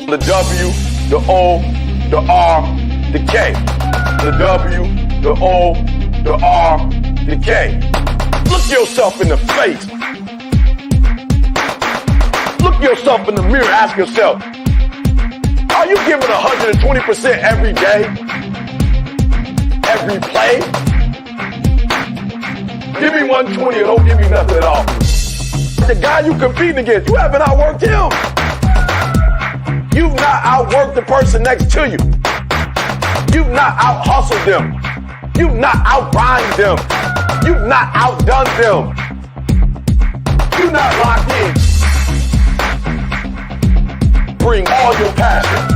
The W, the O, the R, the K. The W, the O, the R, the K. Look yourself in the face. Look yourself in the mirror, ask yourself, are you giving 120% every day? Every play? Give me 120 or don't give me nothing at all. The guy you competing against, you haven't outworked him. You've not outworked the person next to you. You've not out-hustled them. You've not out-rhymed them. You've not outdone them. You're not locked in. Bring all your passion.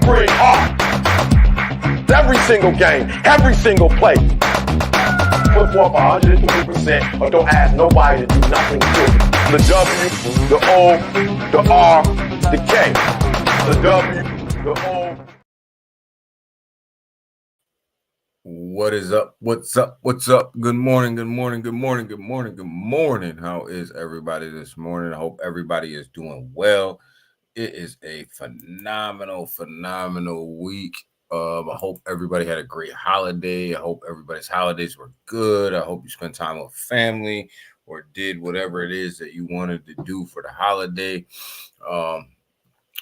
Bring heart. Every single game, every single play. Put forth 120% or don't ask nobody to do nothing to you. The W, the O, the R, the K. The W, the O. What is up? What's up? What's up? Good morning. Good morning. Good morning. Good morning. Good morning. How is everybody this morning? I hope everybody is doing well. It is a phenomenal week. I hope everybody had a great holiday. I hope everybody's holidays were good. I hope you spent time with family or did whatever it is that you wanted to do for the holiday. I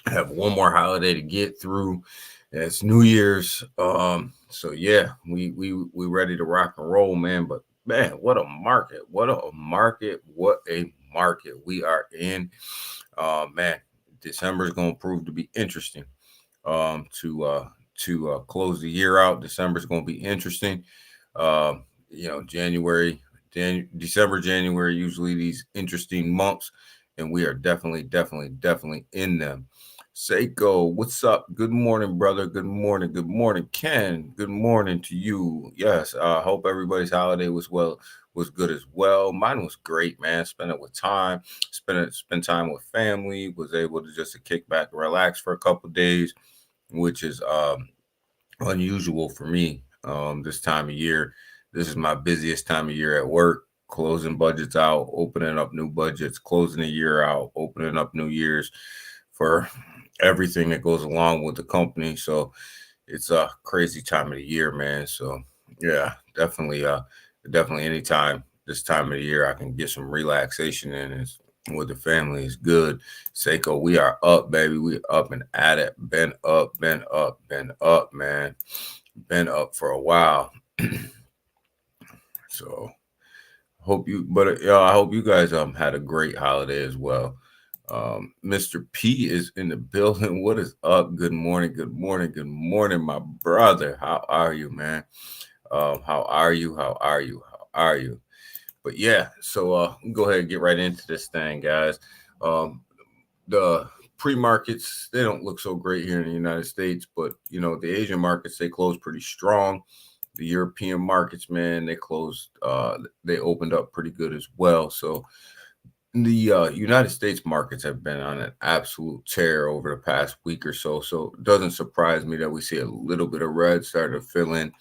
have one more holiday to get through. It's New Year's. So yeah, we ready to rock and roll, man. But man, what a market. What a market we are in. Man, December is going to prove to be interesting. To close the year out, December is going to be interesting. December, January, usually these interesting months, and we are definitely in them. Seiko, what's up? Good morning, brother. Good morning, Ken. Good morning to you. Yes, I hope everybody's holiday was good as well. Mine was great, man. Spend time with family. Was able to just kick back and relax for a couple of days, which is unusual for me this time of year. This is my busiest time of year at work, closing budgets out, opening up new budgets, closing the year out, opening up new years for everything that goes along with the company. So it's a crazy time of the year, man. So yeah, definitely anytime this time of the year I can get some relaxation in with the family is good. Seiko, we are up, baby. We up and at it. Been up, man. Been up for a while. So I hope you guys had a great holiday as well. Mr. P is in the building. What is up? Good morning, my brother. How are you, man? How are you? But yeah, so go ahead and get right into this thing, guys. The pre-markets, they don't look so great here in the United States, but the Asian markets, they close pretty strong. The European markets, man, they opened up pretty good as well. So the United States markets have been on an absolute tear over the past week or so. So it doesn't surprise me that we see a little bit of red starting to fill in.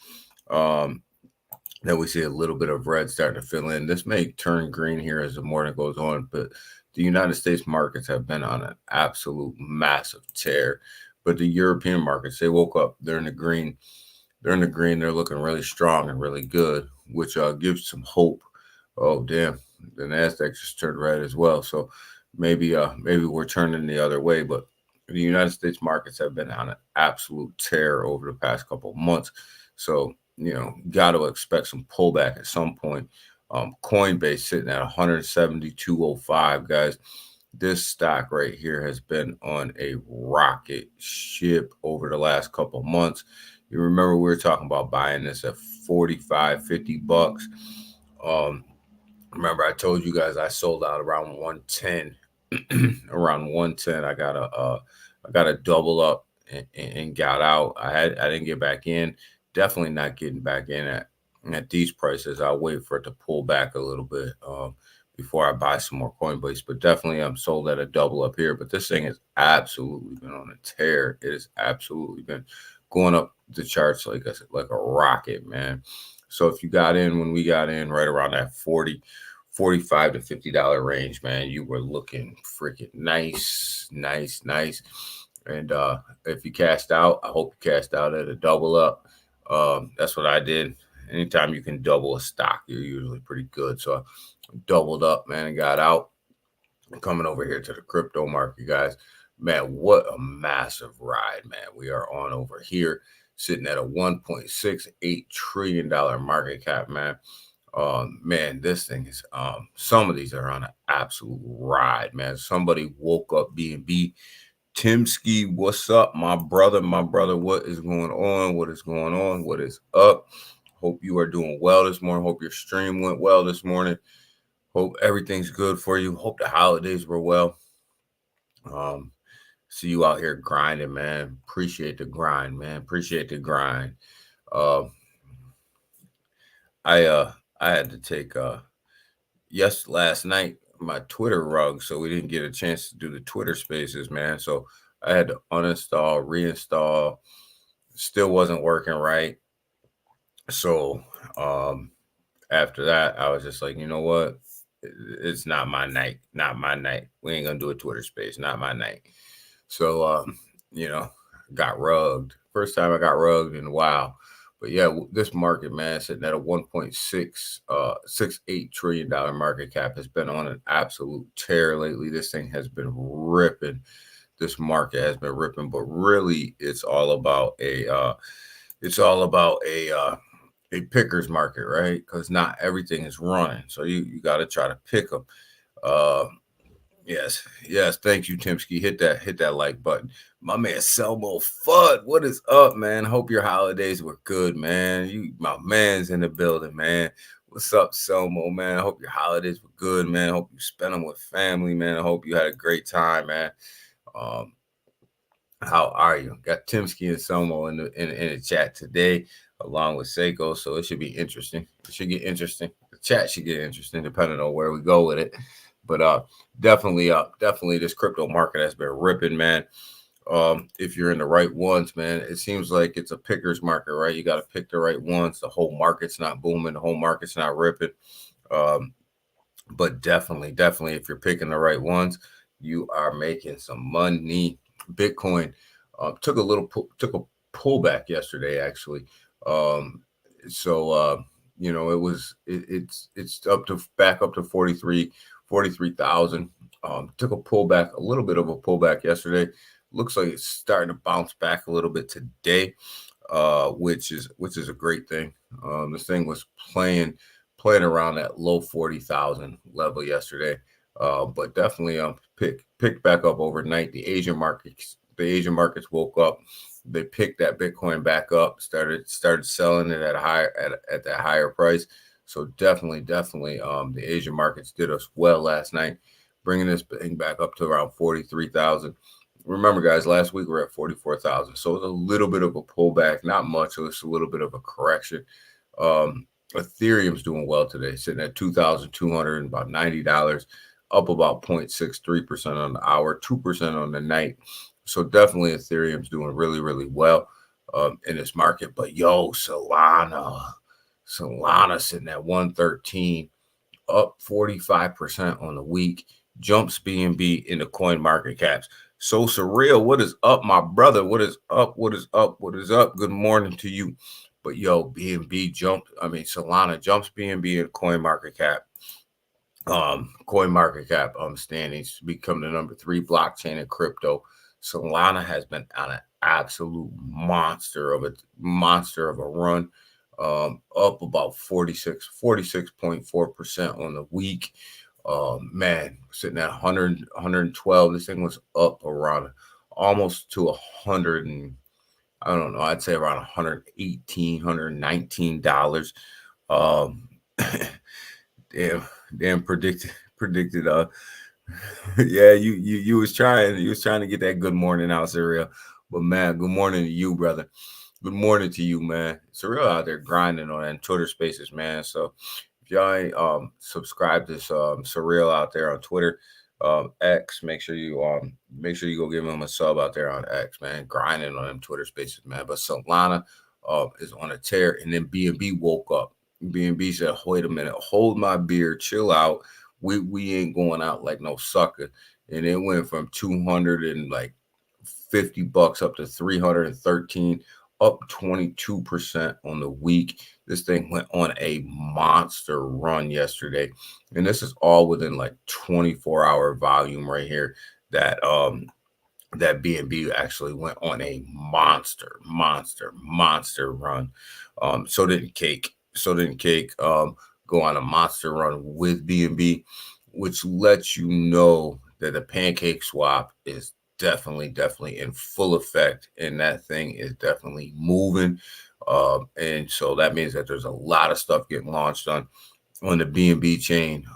This may turn green here as the morning goes on, but the United States markets have been on an absolute massive tear. But the European markets, they woke up. They're in the green. They're looking really strong and really good, which gives some hope. Oh, damn. The NASDAQ just turned red as well. So maybe we're turning the other way. But the United States markets have been on an absolute tear over the past couple of months. So, got to expect some pullback at some point. Coinbase sitting at 172.05, guys. This stock right here has been on a rocket ship over the last couple of months. You remember we were talking about buying this at $45-50. Remember I told you guys I sold out around 110. Around 110, I got a double up and got out. I didn't get back in. Definitely not getting back in at these prices. I'll wait for it to pull back a little bit before I buy some more Coinbase. But definitely I'm sold at a double up here. But this thing has absolutely been on a tear. It has absolutely been going up the charts like a rocket, man. So if you got in when we got in right around that 40, $45 to $50 range, man, you were looking freaking nice. And if you cashed out, I hope you cashed out at a double up. That's what I did. Anytime you can double a stock, you're usually pretty good. So I doubled up, man, and got out. Coming over here to the crypto market, guys. Man, what a massive ride, man. We are on over here, sitting at a $1.68 trillion market cap, man. Man, this thing is some of these are on an absolute ride, man. Somebody woke up BNB. Timsky, what's up, my brother? What is going on? What is up? Hope you are doing well this morning. Hope your stream went well this morning. Hope everything's good for you. Hope the holidays were well. See you out here grinding, man. Appreciate the grind, man. Appreciate the grind. I had to take last night my Twitter rug, so we didn't get a chance to do the Twitter spaces, man. So I had to uninstall, reinstall. Still wasn't working right. So after that, I was just like, you know what? It's not my night. We ain't gonna do a Twitter space. Not my night. So got rugged. First time I got rugged in a while. But yeah, this market, man, sitting at a $1.68 trillion market cap, has been on an absolute tear lately. This thing has been ripping. This market has been ripping, but really, it's all about a picker's market, right? Because not everything is running, so you got to try to pick them. Yes. Thank you, Timsky. Hit that like button. My man Selmo Fudd, what is up, man? Hope your holidays were good, man. My man's in the building, man. What's up, Selmo, man? I hope your holidays were good, man. I hope you spent them with family, man. I hope you had a great time, man. How are you? Got Timsky and Selmo in the chat today, along with Seiko. So it should be interesting. It should get interesting. The chat should get interesting, depending on where we go with it. But definitely this crypto market has been ripping, man. If you're in the right ones, man, it seems like it's a picker's market, right? You got to pick the right ones. The whole market's not booming. The whole market's not ripping. But definitely, if you're picking the right ones, you are making some money. Bitcoin took a pullback yesterday, actually. It's back up to 43,000. Took a little bit of a pullback yesterday. Looks like it's starting to bounce back a little bit today, which is a great thing. This thing was playing around that low 40,000 level yesterday, but definitely picked back up overnight. The Asian markets woke up. They picked that Bitcoin back up, started selling it at that higher price. So definitely, the Asian markets did us well last night, bringing this thing back up to around 43,000. Remember, guys, last week we were at 44,000. So it's a little bit of a pullback, not much. So it's a little bit of a correction. Ethereum's doing well today, sitting at $2,200 and about $90, up about 0.63% on the hour, 2% on the night. So definitely Ethereum's doing really, really well in this market. But Solana sitting at 113, up 45% on the week, jumps BNB in the coin market caps. So Surreal, what is up, my brother? What is up? Good morning to you. But Solana jumps BNB in coin market cap. Standings to become the number 3 blockchain in crypto. Solana has been on an absolute monster of a run, up about 46.4% on the week. Man, sitting at 112. This thing was up around almost to 100 and I don't know. I'd say around $118, $119. Damn predicted. Yeah, you was trying to get that good morning out, Surreal. But man, good morning to you, brother. Good morning to you, man. Surreal out there grinding on that Twitter Spaces, man. So if y'all ain't subscribe to Surreal out there on Twitter, X, make sure you go give him a sub out there on X, man. Grinding on them Twitter Spaces, man. But Solana is on a tear, and then BNB woke up. BNB said, wait a minute, hold my beer, chill out. We ain't going out like no sucker. And it went from 250 bucks up to 313, up 22% on the week. This thing went on a monster run yesterday. And this is all within like 24-hour volume right here that BNB actually went on a monster run. So didn't Cake. Go on a monster run with BNB, which lets you know that the pancake swap is definitely in full effect, and that thing is definitely moving. And so that means that there's a lot of stuff getting launched on the BNB chain,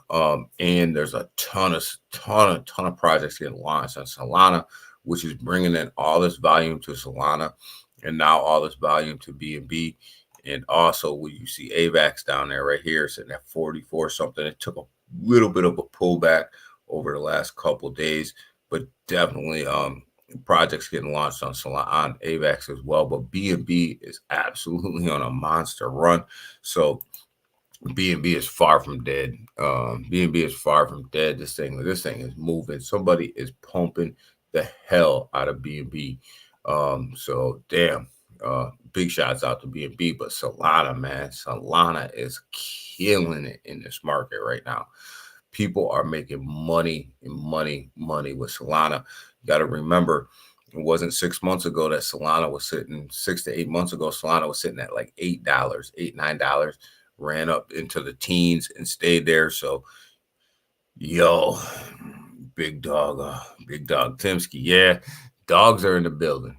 and there's a ton of projects getting launched on Solana, which is bringing in all this volume to Solana, and now all this volume to BNB. And also, when you see AVAX down there right here, sitting at 44 something, it took a little bit of a pullback over the last couple days, but definitely projects getting launched on Solana, on AVAX as well. But BNB is absolutely on a monster run. So BNB is far from dead. BNB is far from dead. This thing is moving. Somebody is pumping the hell out of BNB. So damn. Big shots out to BNB, but Solana, man, Solana is killing it in this market right now. People are making money with Solana. You got to remember, it wasn't 6 months ago that Solana was sitting, 6 to 8 months ago, Solana was sitting at like $8, $9, ran up into the teens and stayed there. So, yo, big dog Timsky. Yeah, dogs are in the building.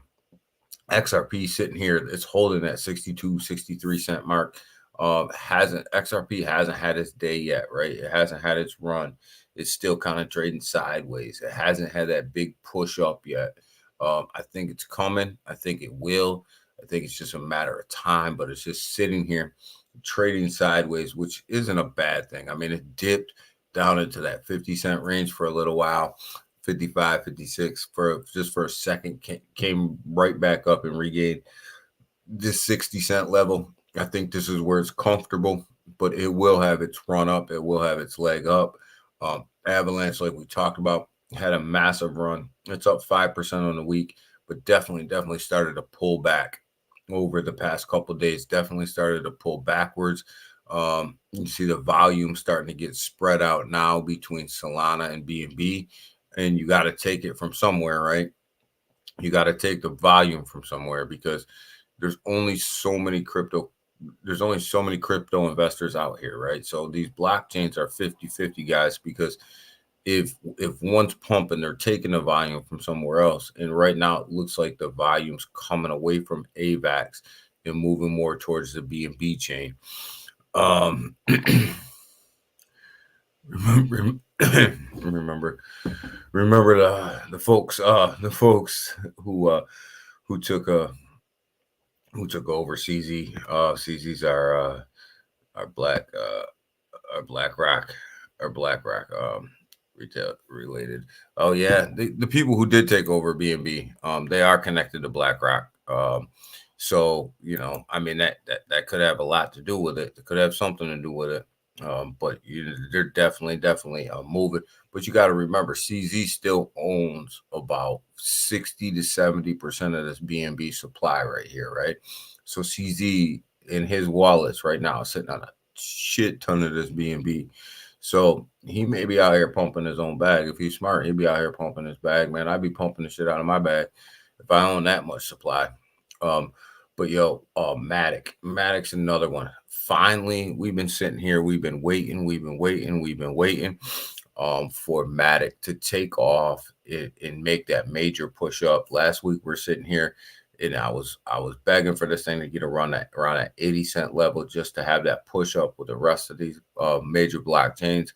XRP sitting here, it's holding that 62, 63 cent mark. XRP hasn't had its day yet, right? It hasn't had its run. It's still kind of trading sideways. It hasn't had that big push up yet. I think it's coming. I think it will. I think it's just a matter of time, but it's just sitting here trading sideways, which isn't a bad thing. I mean, it dipped down into that 50 cent range for a little while. 55, 56 for a second, came right back up and regained this 60 cent level. I think this is where it's comfortable, but it will have its run up. It will have its leg up. Avalanche, like we talked about, had a massive run. It's up 5% on the week, but definitely started to pull back over the past couple of days. Definitely started to pull backwards. You see the volume starting to get spread out now between Solana and BNB. And you got to take it from somewhere, right? You got to take the volume from somewhere, because there's only so many crypto investors out here, right? So these blockchains are 50-50, guys, because if one's pumping, they're taking the volume from somewhere else. And right now it looks like the volume's coming away from AVAX and moving more towards the BNB chain. Remember the folks who took over CZ. CZ's our BlackRock retail related. Oh yeah, the people who did take over BNB, they are connected to BlackRock. So I mean that could have a lot to do with it. It could have something to do with it. But they're definitely moving. But you got to remember, CZ still owns about 60 to 70% of this BNB supply right here, right? So CZ in his wallets right now is sitting on a shit ton of this BNB. So he may be out here pumping his own bag. If he's smart, he'd be out here pumping his bag, man. I'd be pumping the shit out of my bag if I own that much supply. But Matic's another one. Finally, we've been sitting here. We've been waiting for Matic to take off and make that major push up. Last week, we're sitting here, and I was begging for this thing to get around that 80 cent level, just to have that push up with the rest of these major blockchains.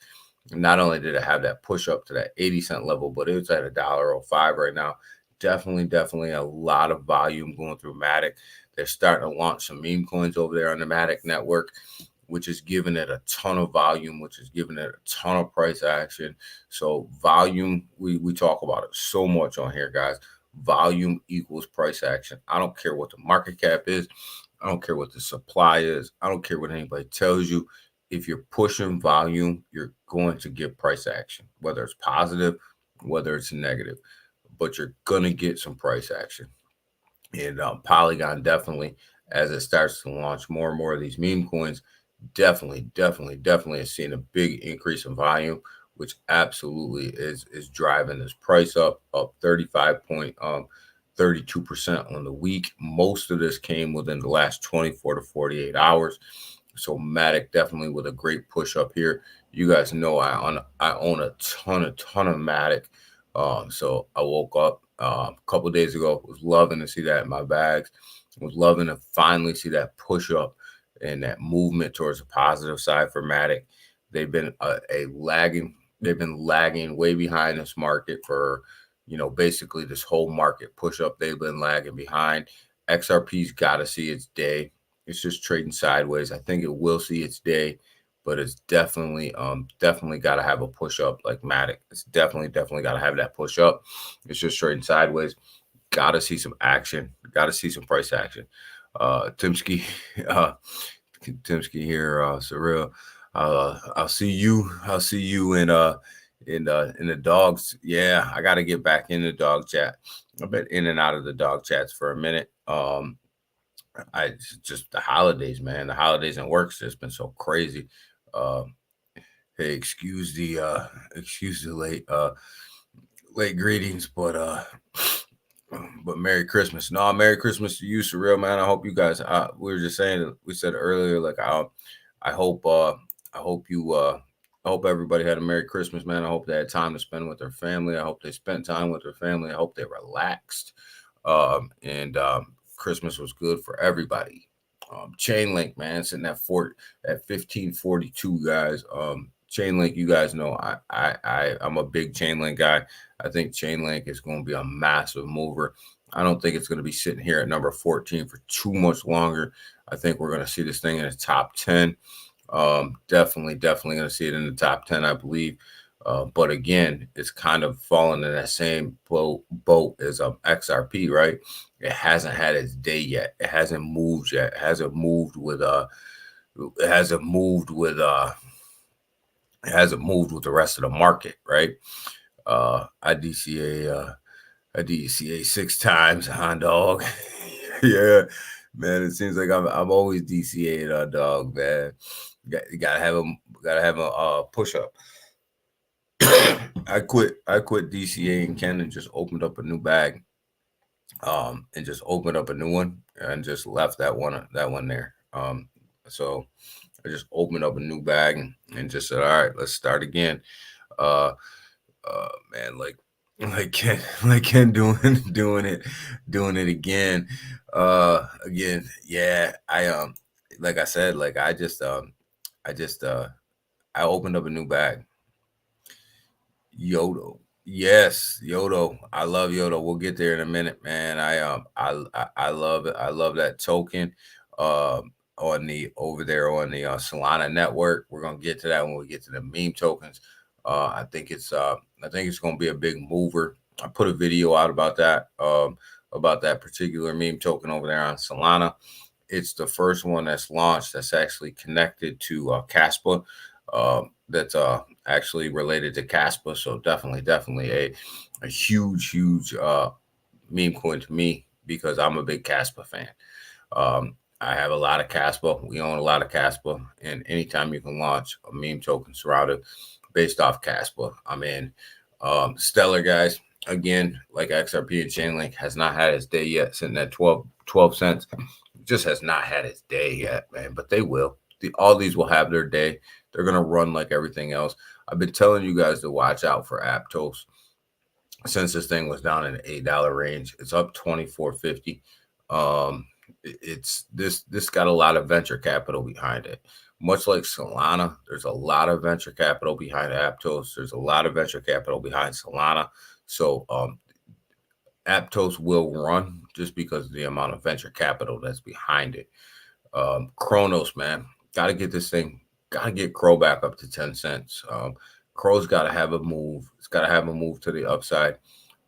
Not only did it have that push up to that 80 cent level, but it's at $1.05 right now. Definitely a lot of volume going through Matic. They're starting to launch some meme coins over there on the Matic network, which is giving it a ton of volume, which is giving it a ton of price action. So volume, we talk about it so much on here, guys. Volume equals price action. I don't care what the market cap is. I don't care what the supply is. I don't care what anybody tells you. If you're pushing volume, you're going to get price action, whether it's positive, whether it's negative, but you're going to get some price action. And Polygon definitely, as it starts to launch more and more of these meme coins, definitely is seeing a big increase in volume, which absolutely is driving this price up 35.32% on the week. Most of this came within the last 24 to 48 hours. So Matic definitely with a great push up here. You guys know I own a ton of Matic. So I woke up a couple of days ago, was loving to see that in my bags, was loving to finally see that push up and that movement towards the positive side for Matic. They've been they've been lagging way behind this market for, basically this whole market push up. They've been lagging behind. XRP's got to see its day. It's just trading sideways. I think it will see its day, but it's definitely got to have a push up like Matic. It's definitely got to have that push up. It's just trading sideways. Got to see some action. Got to see some price action. Timsky here, Surreal. I'll see you in the dogs. Yeah, I got to get back in the dog chat. I've been in and out of the dog chats for a minute. I just the holidays, man. The holidays and work's just been so crazy. Hey, excuse the late greetings, but Merry Christmas. No, Merry Christmas to you, Surreal, man. I hope you guys. We were just saying, we said earlier, like I hope everybody had a Merry Christmas, man. I hope they had time to spend with their family. I hope they spent time with their family. I hope they relaxed. And Christmas was good for everybody. Chainlink, man, sitting at 1542, guys. Chainlink, you guys know I'm a big Chainlink guy. I think Chainlink is going to be a massive mover. I don't think it's going to be sitting here at number 14 for too much longer. I think we're going to see this thing in the top 10. Definitely going to see it in the top 10, I believe. But again, it's kind of fallen in that same boat as XRP, right? It hasn't had its day yet. It hasn't moved yet. It hasn't moved with the rest of the market, right? I DCA 6 times on DAWG. Yeah, man. It seems like I'm always DCA'd on DAWG, man. You gotta have a push up. I quit DCA and Ken and just opened up a new bag, and just opened up a new one and just left that one there. So I just opened up a new bag and just said, all right, let's start again. Man, like Ken doing it again. Again, yeah. Like I said, like I opened up a new bag. Yodo. Yes, Yodo. I love Yodo. We'll get there in a minute, man. I love it. I love that token. On the Solana network. We're gonna get to that when we get to the meme tokens. I think it's gonna be a big mover. I put a video out about that particular meme token over there on Solana. It's the first one that's launched that's actually connected to Caspa. That's actually related to Caspa. So definitely a huge meme coin to me because I'm a big Caspa fan. I have a lot of Caspa. We own a lot of Caspa, and anytime you can launch a meme token surrounded based off Caspa, I'm in. Stellar, guys. Again, like XRP and Chainlink has not had its day yet, sitting at 12 cents. Just has not had its day yet, man. But they will. All these will have their day. They're going to run like everything else. I've been telling you guys to watch out for Aptos since this thing was down in the $8 range. It's up 24.50. It's this got a lot of venture capital behind it. Much like Solana, there's a lot of venture capital behind Aptos. There's a lot of venture capital behind Solana. So Aptos will run just because of the amount of venture capital that's behind it. Kronos, man, got to get this thing. Got to get Crow back up to 10 cents. Crow's got to have a move. It's got to have a move to the upside.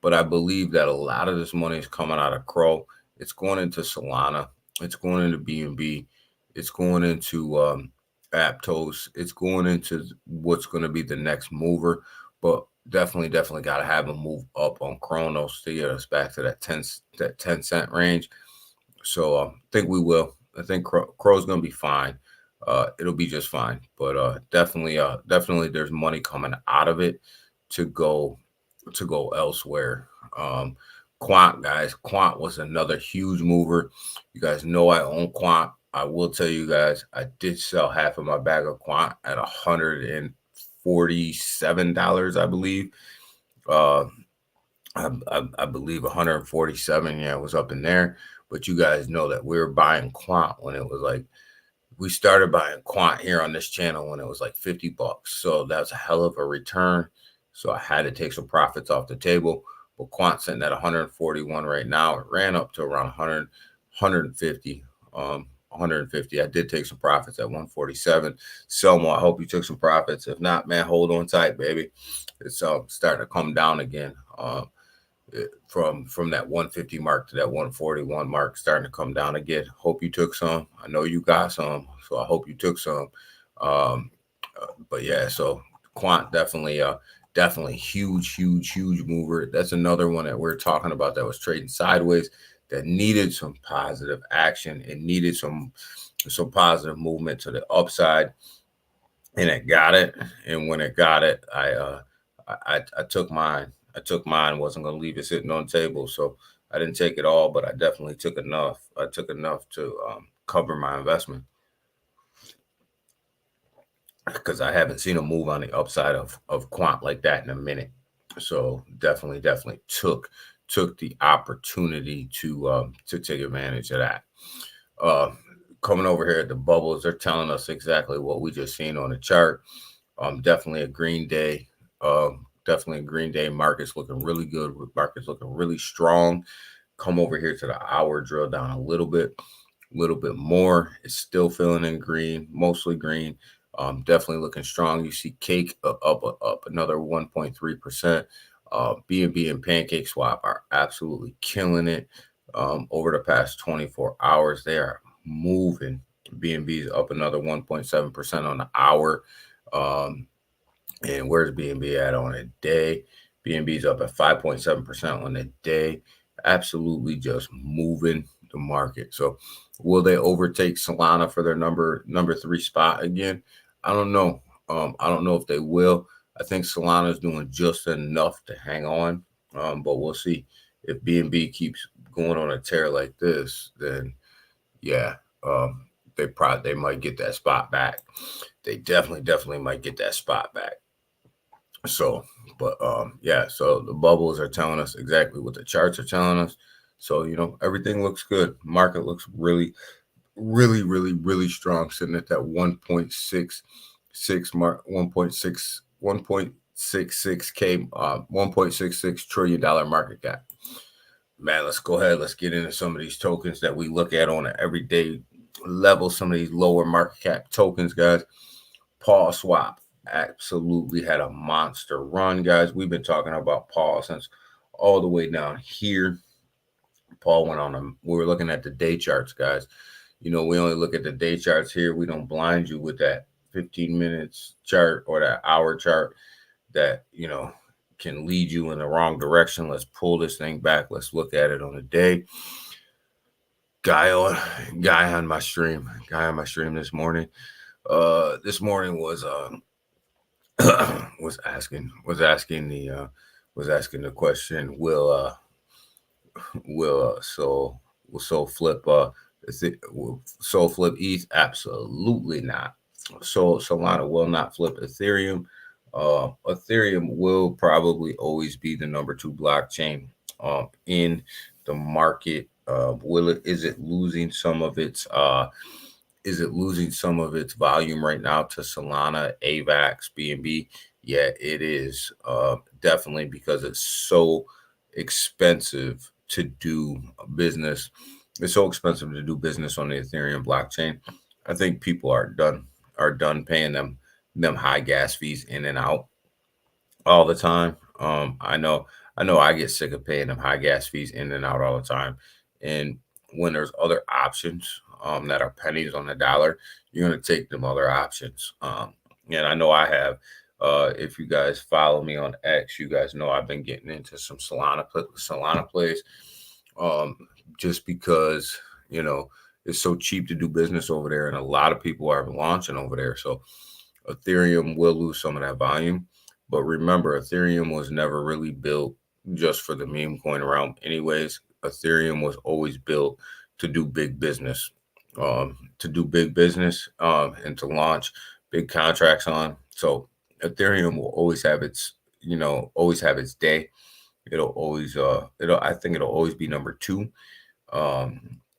But I believe that a lot of this money is coming out of Crow. It's going into Solana. It's going into BNB. It's going into Aptos. It's going into what's going to be the next mover. But definitely got to have a move up on Chronos to get us back to that 10 cent range. So I think we will. I think Crow's going to be fine. It'll be just fine. But definitely, there's money coming out of it to go elsewhere. Quant, guys. Quant was another huge mover. You guys know I own Quant. I will tell you guys, I did sell half of my bag of Quant at $147, I believe. I believe 147. Yeah, it was up in there. But you guys know that we were buying Quant when it was like, we started buying Quant here on this channel when it was like $50. So that's a hell of a return. So I had to take some profits off the table. But Quant sitting at 141 right now. It ran up to around 100, 150. 150. I did take some profits at 147. Selma, I hope you took some profits. If not, man, hold on tight, baby. It's starting to come down again. From that 150 mark to that 141 mark, starting to come down again. Hope you took some. I know you got some, so I hope you took some. But yeah, so Quant definitely huge mover. That's another one that we're talking about that was trading sideways, that needed some positive action. It needed some positive movement to the upside, and it got it. And when it got it, I took mine. Wasn't going to leave it sitting on the table. So I didn't take it all, but I definitely took enough. I took enough to cover my investment, because I haven't seen a move on the upside of Quant like that in a minute. So definitely took the opportunity to take advantage of that. Coming over here at the bubbles, they're telling us exactly what we just seen on the chart. Definitely a green day. Definitely a green day. Markets looking really good. Markets looking really strong. Come over here to the hour, drill down a little bit more. It's still filling in green, mostly green. Definitely looking strong. You see cake up another 1.3%. BNB and Pancake Swap are absolutely killing it. Over the past 24 hours, they are moving. BNB is up another 1.7% on the hour. And where's BNB at on a day? BNB is up at 5.7% on the day. Absolutely just moving the market. So will they overtake Solana for their number 3 spot again? I don't know. I don't know if they will. I think Solana is doing just enough to hang on. But we'll see. If BNB keeps going on a tear like this, then yeah, they might get that spot back. They definitely might get that spot back. So, but yeah, so the bubbles are telling us exactly what the charts are telling us. So, everything looks good. Market looks really strong, sitting at that 1.66 mark, 1.66 trillion dollar market cap. Man, let's go ahead. Let's get into some of these tokens that we look at on an everyday level. Some of these lower market cap tokens, guys. Paul Swap absolutely had a monster run, guys. We've been talking about Paul since all the way down here. Paul went on we were looking at the day charts, guys. We only look at the day charts here. We don't blind you with that 15 minutes chart or that hour chart that, can lead you in the wrong direction. Let's pull this thing back. Let's look at it on a day. Guy on my stream this morning. This morning was asking the question, will Soul flip ETH? Absolutely not. So Solana will not flip Ethereum. Ethereum will probably always be the number 2 blockchain in the market. Is it losing some of its volume right now to Solana, AVAX, BNB? Yeah, it is. Definitely, because it's so expensive to do business. It's so expensive to do business on the Ethereum blockchain. I think people are done paying them high gas fees in and out all the time. I know I get sick of paying them high gas fees in and out all the time. And when there's other options that are pennies on the dollar, you're going to take them other options. And I know I have. If you guys follow me on X, you guys know I've been getting into some Solana plays, just because it's so cheap to do business over there, and a lot of people are launching over there. So Ethereum will lose some of that volume, but remember, Ethereum was never really built just for the meme coin realm. Anyways, Ethereum was always built to do big business, and to launch big contracts on. So Ethereum will always have its day. I think it'll always be number two.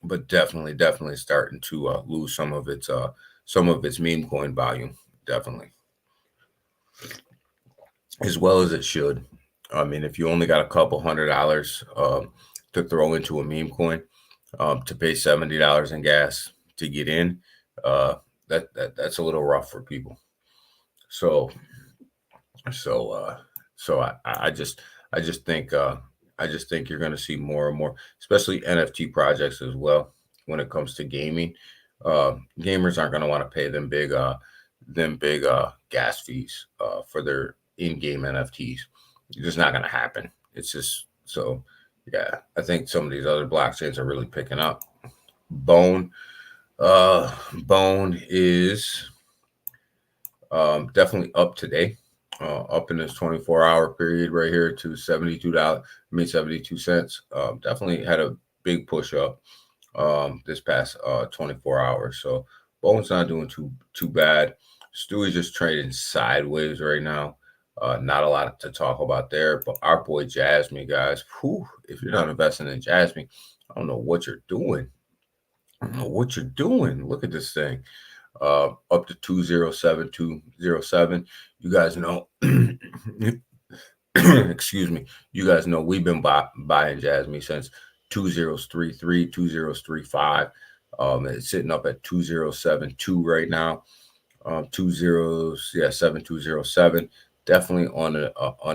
But definitely starting to lose some of its meme coin volume, definitely, as well as it should. I mean, if you only got a couple $100 to throw into a meme coin, to pay $70 in gas to get in, that's a little rough for people. So I just think you're going to see more and more, especially NFT projects as well. When it comes to gaming, gamers aren't going to want to pay them big gas fees for their in-game NFTs. It's just not going to happen. It's just so. Yeah, I think some of these other blockchains are really picking up. Bone is definitely up today. Up in this 24-hour period right here to $72. 72 cents. Definitely had a big push up this past 24 hours. So Bone's not doing too bad. Stewie's just trading sideways right now. Not a lot to talk about there, but our boy Jasmine, guys, if you're not investing in Jasmine, I don't know what you're doing. Look at this thing. Up to 207. You guys know, excuse me. You guys know we've been buying Jasmine since 2033, 2035. It's sitting up at 2072 right now. 7207. Definitely on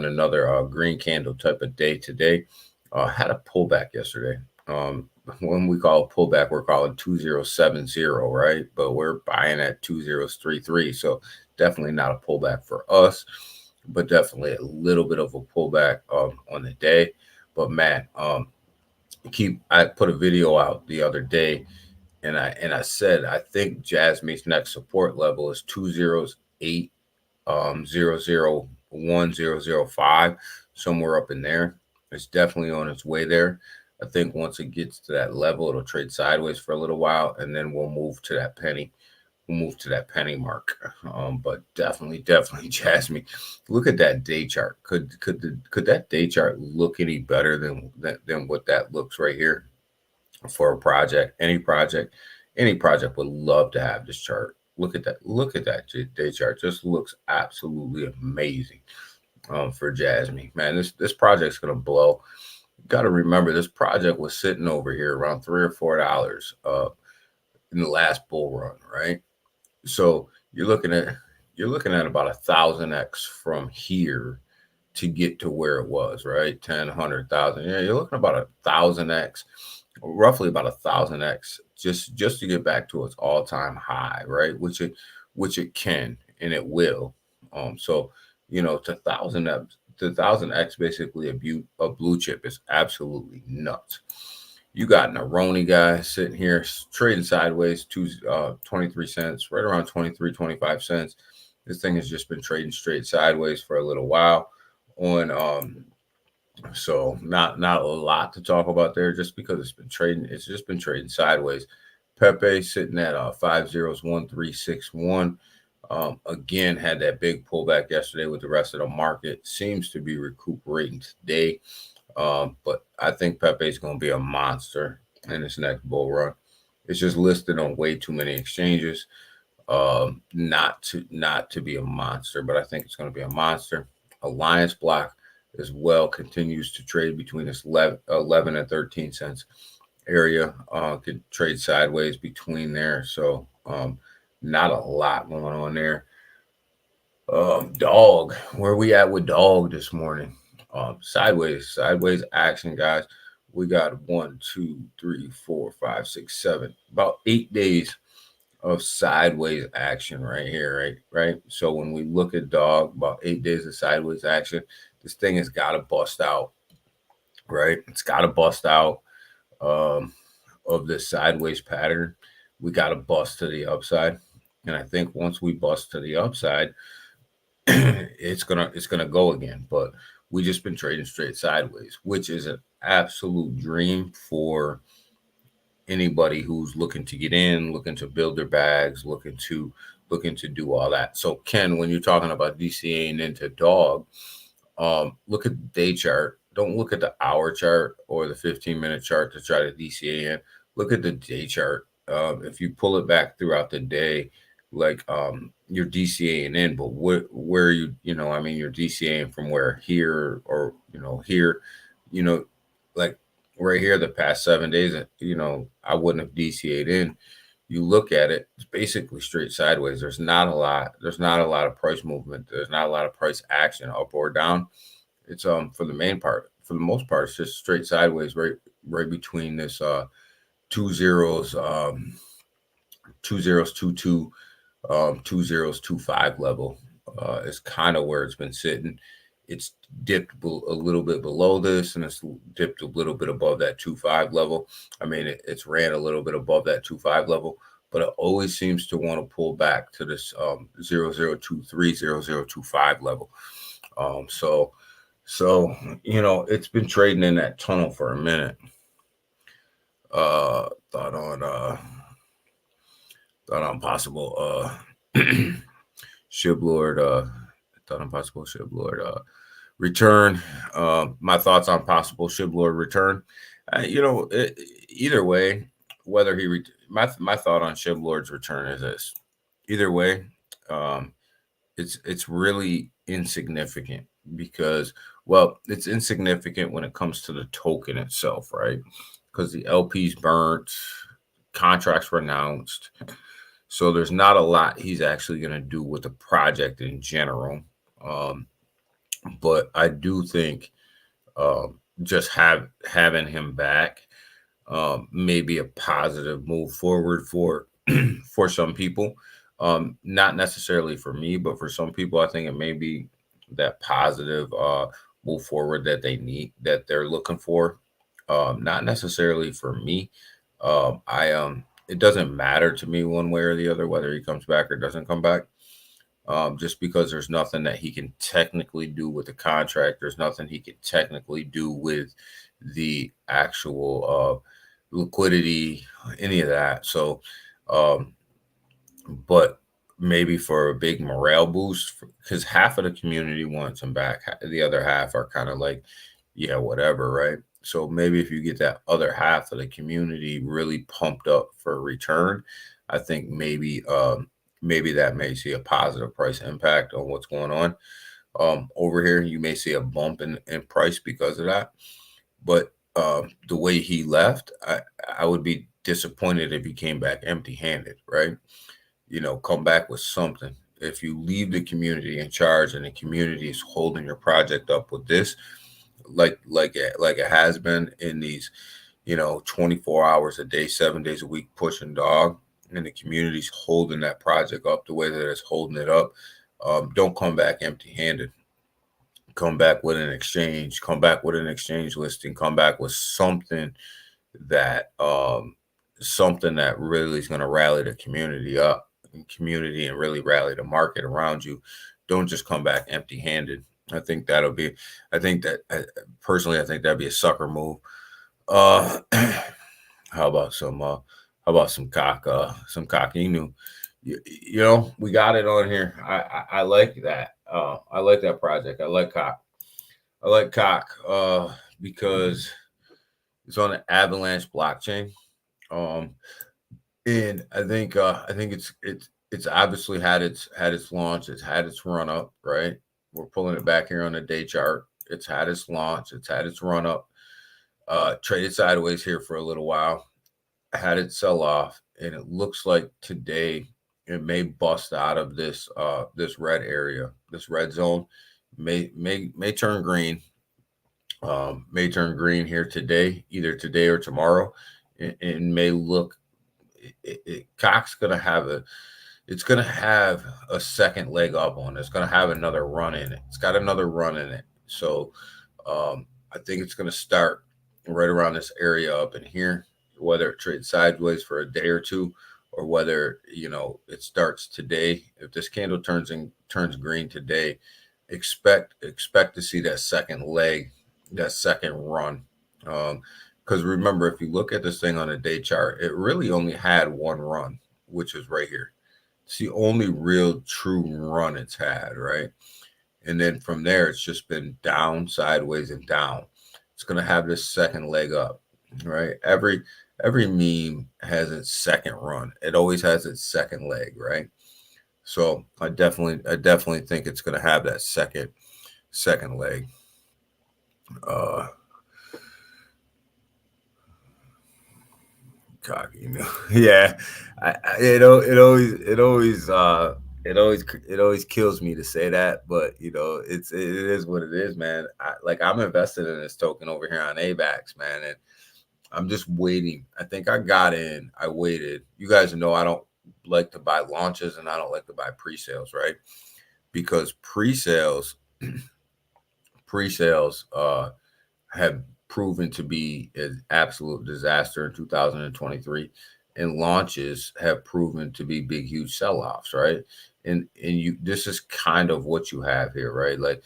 another green candle type of day today. Had a pullback yesterday. When we call a pullback, we're calling 2070, right? But we're buying at 2033. So definitely not a pullback for us, but definitely a little bit of a pullback on the day. But man, I put a video out the other day, and I said I think Jasmine's next support level is 208 00105, somewhere up in there. It's definitely on its way there. I think once it gets to that level, it'll trade sideways for a little while, and then we'll move to that penny. We'll move to that penny mark. But definitely, Jasmine. Look at that day chart. Could that day chart look any better than what that looks right here for a project? Any project would love to have this chart. Look at that day chart. Just looks absolutely amazing for Jasmine. Man, this project's gonna blow. Got to remember, this project was sitting over here around $3 or $4 in the last bull run, right? So you're looking at about 1,000x from here to get to where it was, right? 10, 100,000. Yeah, you're looking about 1,000x, roughly about 1,000x, just to get back to its all-time high, right? Which it can and it will. So to 1,000x, basically a blue chip is absolutely nuts. You got Neroni guy sitting here trading sideways, 23 cents, right around 23, 25 cents. This thing has just been trading straight sideways for a little while. So not a lot to talk about there, just because it's just been trading sideways. Pepe sitting at 501361. Again, had that big pullback yesterday with the rest of the market. Seems to be recuperating today. But I think Pepe is going to be a monster in this next bull run. It's just listed on way too many exchanges, not to be a monster, but I think it's going to be a monster. Alliance Block as well continues to trade between this 11 and 13 cents area. Could trade sideways between there. So not a lot going on there. DAWG, where we at with DAWG this morning? Sideways action, guys. We got 1, 2, 3, 4, 5, 6, 7, about 8 days of sideways action right here, right. So when we look at DAWG, about 8 days of sideways action, this thing has got to bust out, right? It's got to bust out um, of this sideways pattern. We got to bust to the upside, and I think once we bust to the upside, it's gonna go again. But we just been trading straight sideways, which is an absolute dream for anybody who's looking to get in, looking to build their bags, looking to do all that. So Ken, when you're talking about DCAing into DAWG, look at the day chart. Don't look at the hour chart or the 15-minute chart to try to DCA in. Look at the day chart. If you pull it back throughout the day, like you're DCAing in, but where I mean, you're DCAing from where here or here, you know, like right here the past 7 days, I wouldn't have DCA'd in. You look at it, it's basically straight sideways. There's not a lot of price movement. There's not a lot of price action up or down. It's for the most part, it's just straight sideways, right between this 2 zeros, 2 zeros, 2 2, 2 zeros, 2 5 level is kind of where it's been sitting. It's dipped a little bit below this, and it's dipped a little bit above that 2 5 level. I mean, it's ran a little bit above that 2 5 level, but it always seems to want to pull back to this 0023, 0025 level. So it's been trading in that tunnel for a minute. Thought on possible SHIB Lord, thought on possible SHIB Lord return. My thoughts on possible SHIB Lord return. Either way, whether he my thought on SHIB Lord's return is this. Either way, it's really insignificant because, well, it's insignificant when it comes to the token itself, right? Because the LP's burnt, contracts were announced. So there's not a lot he's actually going to do with the project in general. But I do think just having him back may be a positive move forward for for some people. Not necessarily for me, but for some people, I think it may be that positive move forward that they need, that they're looking for. Not necessarily for me. It doesn't matter to me one way or the other whether he comes back or doesn't come back. Just because there's nothing that he can technically do with the contract, there's nothing he can technically do with the actual liquidity, any of that. So, but maybe for a big morale boost, because half of the community wants him back, the other half are kind of like, yeah, whatever, right? So maybe if you get that other half of the community really pumped up for a return, I think maybe that may see a positive price impact on what's going on. Over here, you may see a bump in price because of that. But the way he left, I would be disappointed if he came back empty-handed, right? Come back with something. If you leave the community in charge and the community is holding your project up with this, like it has been in these, 24 hours a day, 7 days a week pushing DAWG, and the community's holding that project up the way that it's holding it up, don't come back empty-handed. Come back with an exchange. Come back with an exchange listing. Come back with something that really is going to rally the community up, and really rally the market around you. Don't just come back empty-handed. I think that'd be a sucker move. How about some cock Inu? We got it on here. I like that. I like that project. I like cock because it's on the Avalanche blockchain. And I think it's obviously had its launch. It's had its run up, right? We're pulling it back here on the day chart. It's had its launch. It's had its run up. Traded sideways here for a little while. Had it sell off, and it looks like today it may bust out of this red area, this red zone. May turn green. May turn green here today, either today or tomorrow, and may look. Cox gonna have a. It's gonna have a second leg up on it. It's gonna have another run in it. It's got another run in it. So I think it's gonna start right around this area up in here. Whether it trades sideways for a day or two, or whether it starts today. If this candle turns green today, expect to see that second leg, that second run. Because remember, if you look at this thing on a day chart, it really only had one run, which is right here. It's the only real true run it's had, right? And then from there, it's just been down, sideways, and down. It's gonna have this second leg up, right? Every meme has its second run. It always has its second leg, right? So I definitely think it's gonna have that second leg. Uh Cocky, yeah. It always kills me to say that, but it is what it is, man. I'm invested in this token over here on AVAX, man, and I'm just waiting. I think I got in. I waited. You guys know I don't like to buy launches and I don't like to buy pre-sales, right? Because pre-sales have proven to be an absolute disaster in 2023, and launches have proven to be big, huge sell-offs, right? And you, this is kind of what you have here, right? Like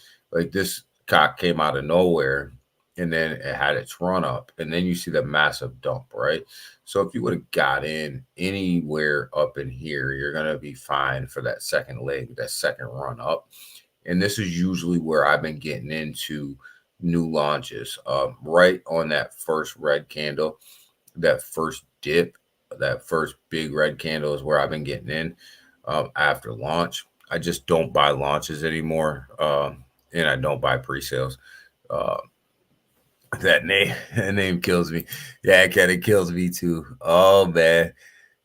this cock came out of nowhere, and then it had its run up, and then you see the massive dump, right? So if you would have got in anywhere up in here, you're gonna be fine for that second leg, that second run up. And this is usually where I've been getting into new launches, right on that first red candle, that first dip, that first big red candle is where I've been getting in after launch. I just don't buy launches anymore, and I don't buy pre-sales. Uh, that name kills me. Yeah, it kind of kills me too. Oh man,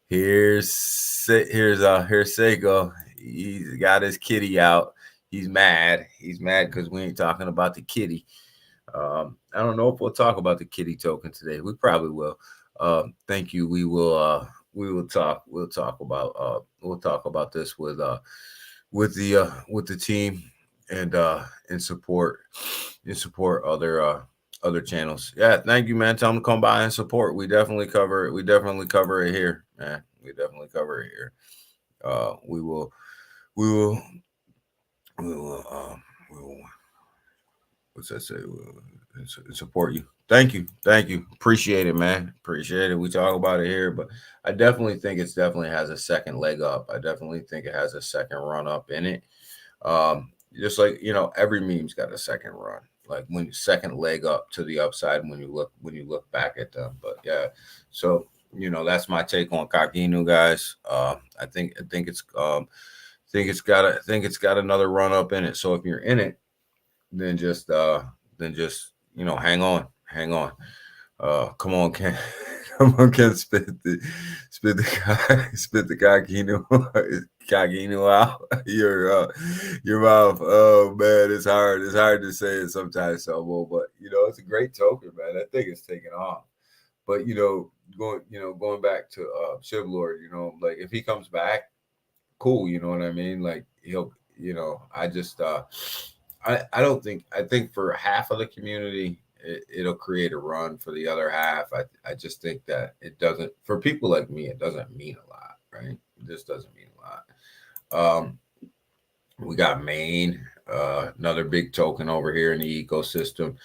here's Seiko. He's got his kitty out. He's mad. He's mad because we ain't talking about the kitty. I don't know if we'll talk about the kitty token today. We probably will. Thank you. We will. We will talk. We'll talk about. We'll talk about this with the team and support other channels. Yeah. Thank you, man. Tell them to come by and support. We definitely cover it. We definitely cover it here, man. We definitely cover it here. We will. We will. We will. We will. What's that say? Support you. Thank you. Appreciate it, man. Appreciate it. We talk about it here, but I definitely think it definitely has a second leg up. I definitely think it has a second run up in it. Just like every meme's got a second run, like when second leg up to the upside when you look back at them. But yeah, so that's my take on Kakinu, guys. I think it's got another run up in it. So if you're in it, then just hang on. Come on, Ken. Come on, Ken. Spit the Kakinu out. Your mouth. Oh man, it's hard. It's hard to say it sometimes, Selmo, but it's a great token, man. I think it's taking off. But going back to Shiblord, like if he comes back, cool, you know what I mean? Like he'll, I just I don't think, I think for half of the community it'll create a run. For the other half, I just think that it doesn't, for people like me, it doesn't mean a lot, right? It just doesn't mean a lot. We got Maine, another big token over here in the ecosystem.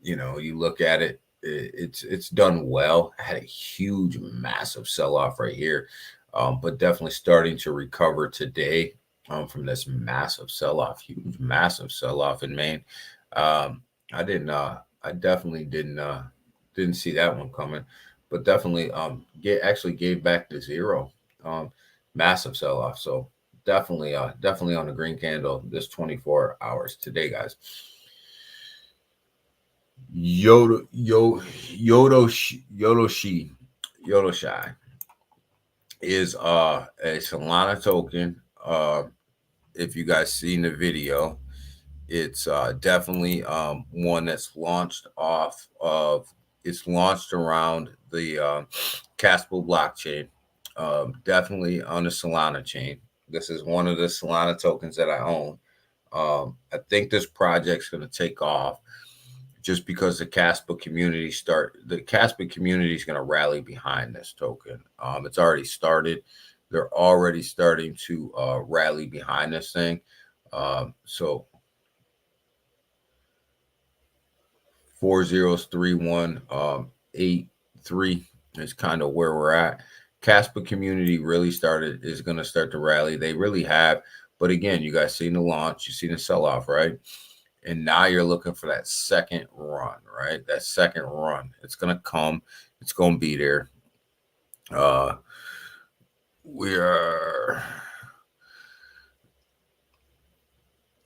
You look at it, it's done well. Had a huge, massive sell-off right here, but definitely starting to recover today from this massive sell-off, huge, massive sell-off in Maine. I definitely didn't see that one coming, but definitely actually gave back to zero. Massive sell-off. So definitely on the green candle this 24 hours today, guys. Yodoshi is a Solana token. If you guys seen the video, It's definitely one that's launched off of, it's launched around the Casper blockchain, definitely on the Solana chain. This is one of the Solana tokens that I own. I think this project's going to take off just because the Casper community is going to rally behind this token. It's already started. They're already starting to rally behind this thing. So 403183 is kind of where we're at. Casper community is going to start to rally. They really have. But again, you guys seen the launch, you seen the sell off, right? And now you're looking for that second run, right? That second run. It's going to come. It's going to be there. We are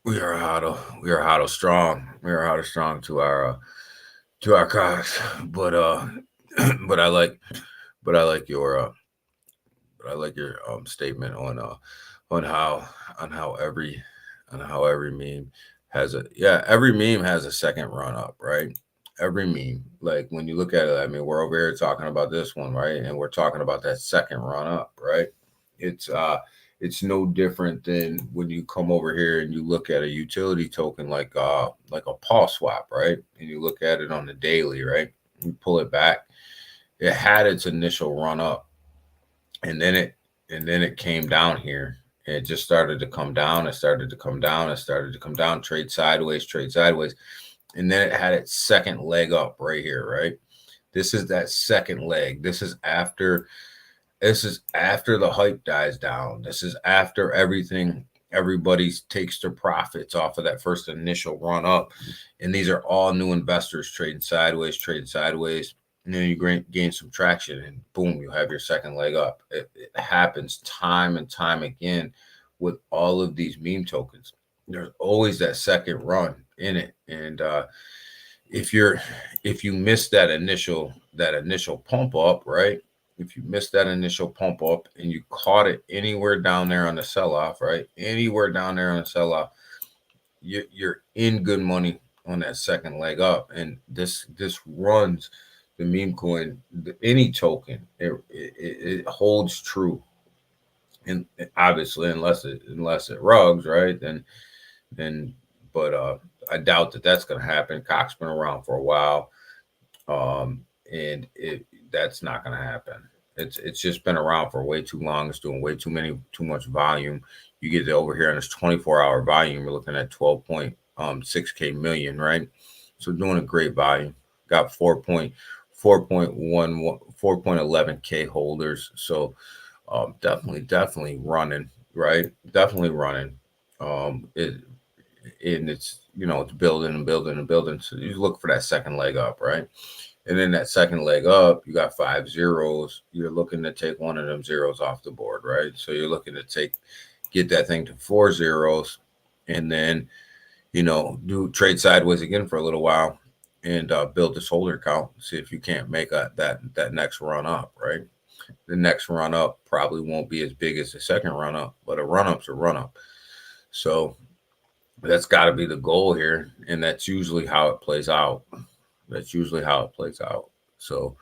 how strong. We are how strong to our cause. But but I like your statement on how every meme has every meme has a second run up, right? Every meme, like when you look at it, I mean, we're over here talking about this one, right? And we're talking about that second run up, right? It's no different than when you come over here and you look at a utility token like a pulse swap, right? And you look at it on the daily, right? You pull it back, it had its initial run up, and then it came down here. It just started to come down. It started to come down. It started to come down. Trade sideways. And then it had its second leg up right here, right? This is that second leg. This is after the hype dies down. This is after everybody takes their profits off of that first initial run up. And these are all new investors trading sideways. And then you gain some traction and boom, you have your second leg up. It happens time and time again with all of these meme tokens. There's always that second run in it. And if you miss that initial pump up, right? If you missed that initial pump up and you caught it anywhere down there on the sell-off, right? Anywhere down there on the sell-off, you're in good money on that second leg up. And this runs the meme coin, any token, it holds true. And obviously, unless it rugs, right? Then, but I doubt that that's going to happen. Cock's been around for a while, and that's not going to happen. It's just been around for way too long. It's doing way too much volume. You get over here on this 24-hour volume, you're looking at 12.6K million, right? So doing a great volume. Got 4.11K holders. So definitely running, right? Definitely running. It's it's building. So you look for that second leg up, right? And then that second leg up, you got 5 zeros. You're looking to take one of them zeros off the board, right? So you're looking to get that thing to 4 zeros, and then do trade sideways again for a little while, and build this holder count. See if you can't make that next run up, right? The next run up probably won't be as big as the second run up, but a run up's a run up. So that's got to be the goal here, and that's usually how it plays out. So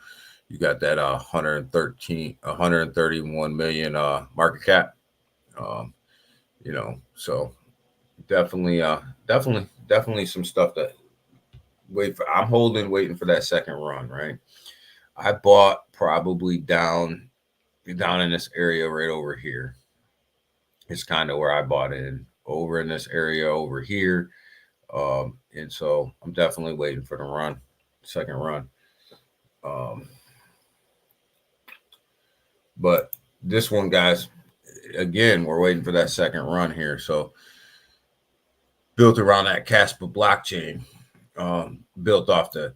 you got that 131 million market cap. So definitely some stuff that I'm waiting for that second run, right? I bought probably down in this area right over here. It's kind of where I bought in, over in this area over here. And so I'm definitely waiting for the second run. But this one, guys, again, we're waiting for that second run here. So built around that Casper blockchain, built off the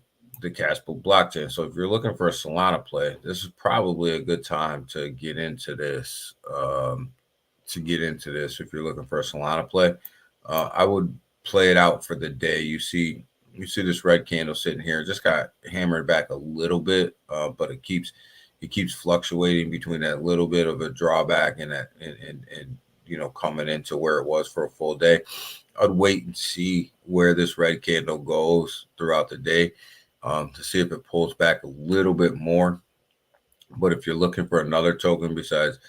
Casper blockchain. So if you're looking for a Solana play, this is probably a good time to get into this. If you're looking for a Solana play, I would play it out for the day. You see this red candle sitting here. It just got hammered back a little bit, but it keeps fluctuating between that little bit of a drawback and coming into where it was for a full day. I'd wait and see where this red candle goes throughout the day to see if it pulls back a little bit more. But if you're looking for another token besides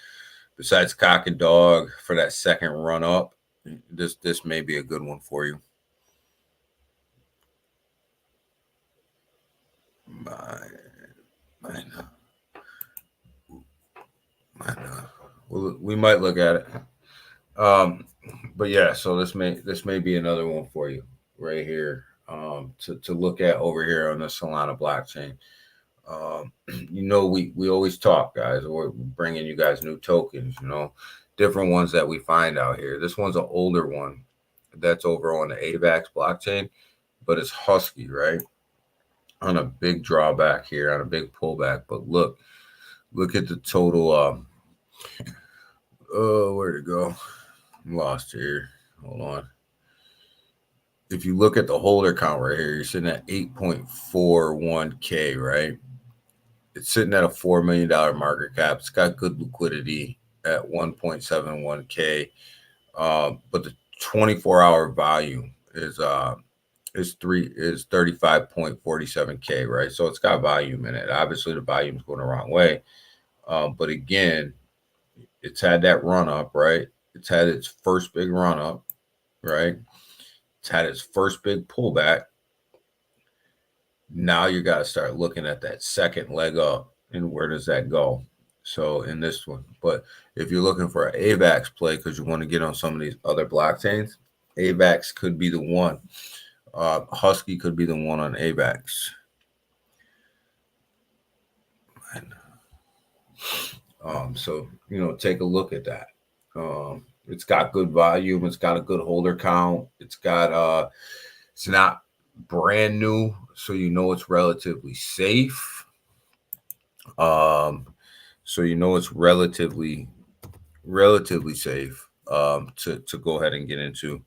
cock and dog for that second run up, this may be a good one for you. Well, we might look at it. But yeah, so this may be another one for you right here to look at over here on the Solana blockchain. We always talk, guys. We're bringing you guys new tokens, different ones that we find out here. This one's an older one that's over on the AVAX blockchain, but it's Husky, right? On a big drawback here, on a big pullback. But look at the total. Where'd it go? I'm lost here. Hold on. If you look at the holder count right here, you're sitting at 8.41K, right? It's sitting at a $4 million market cap. It's got good liquidity at 1.71K. But the 24-hour volume is 35.47K, right? So it's got volume in it. Obviously, the volume's going the wrong way. But again, it's had that run up, right? It's had its first big run up, right? It's had its first big pullback. Now you got to start looking at that second leg up and where does that go? So in this one, but if you're looking for an AVAX play because you want to get on some of these other blockchains, AVAX could be the one. Husky could be the one on AVAX. So take a look at that. It's got good volume. It's got a good holder count. It's got it's not brand new, so it's relatively safe. So it's relatively safe to go ahead and get into.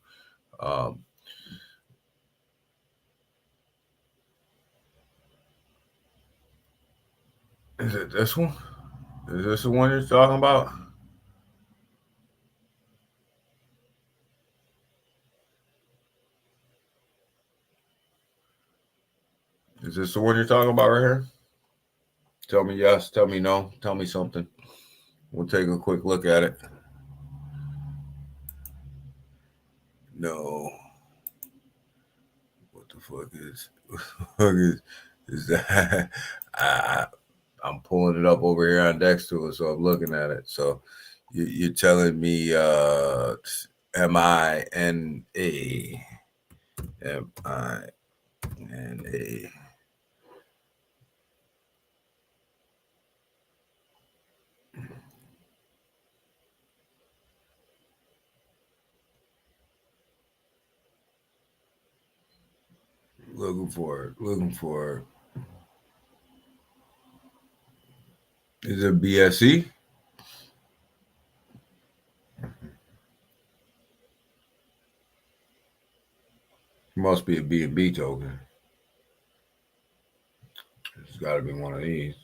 Is it this one? Is this the one you're talking about? Is this the one you're talking about right here? Tell me yes, tell me no, tell me something. We'll take a quick look at it. No. What the fuck is that? I'm pulling it up over here on Dexter, so I'm looking at it. So you're telling me M-I-N-A. M-I-N-A. Looking for it. Is it BSE? Must be a B&B token. It's got to be one of these.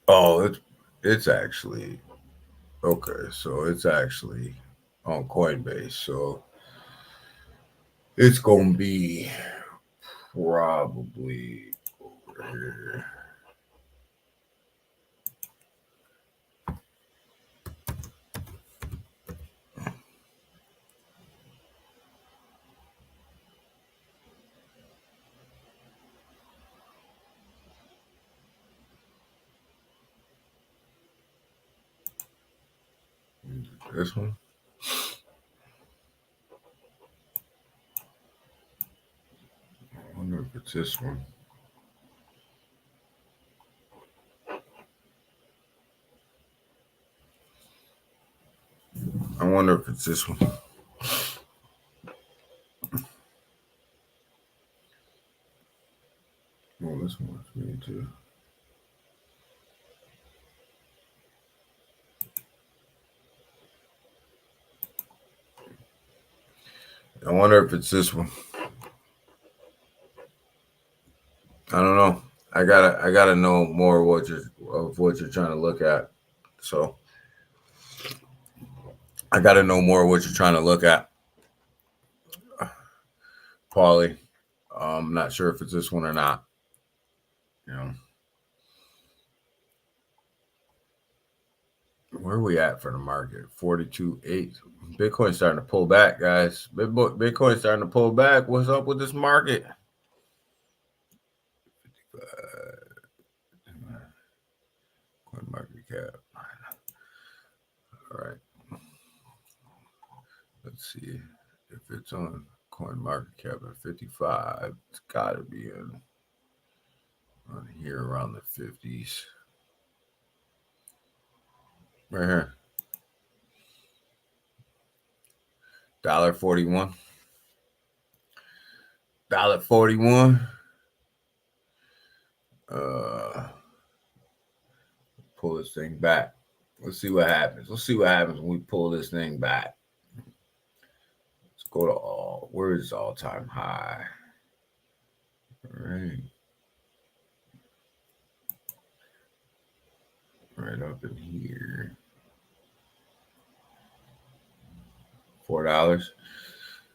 Oh, it's actually okay. So it's actually on Coinbase. So it's gonna be probably over here. This one. I wonder if it's this one. I wonder if it's this one. Oh, this one's me too. I wonder if it's this one. I don't know. I gotta know more of what you're trying to look at. So I gotta know more of what you're trying to look at, Paulie. I'm not sure if it's this one or not. You know, where are we at for the market? 42.8. Bitcoin's starting to pull back, guys. Bitcoin's starting to pull back. What's up with this market? Coin market cap. All right. Let's see if it's on coin market cap at 55. It's got to be on here around the 50s. Right here. $1.41. $1.41. Pull this thing back. Let's see what happens. Let's see what happens when we pull this thing back. Let's go to all. Where is all-time high? All right. Right up in here. $4.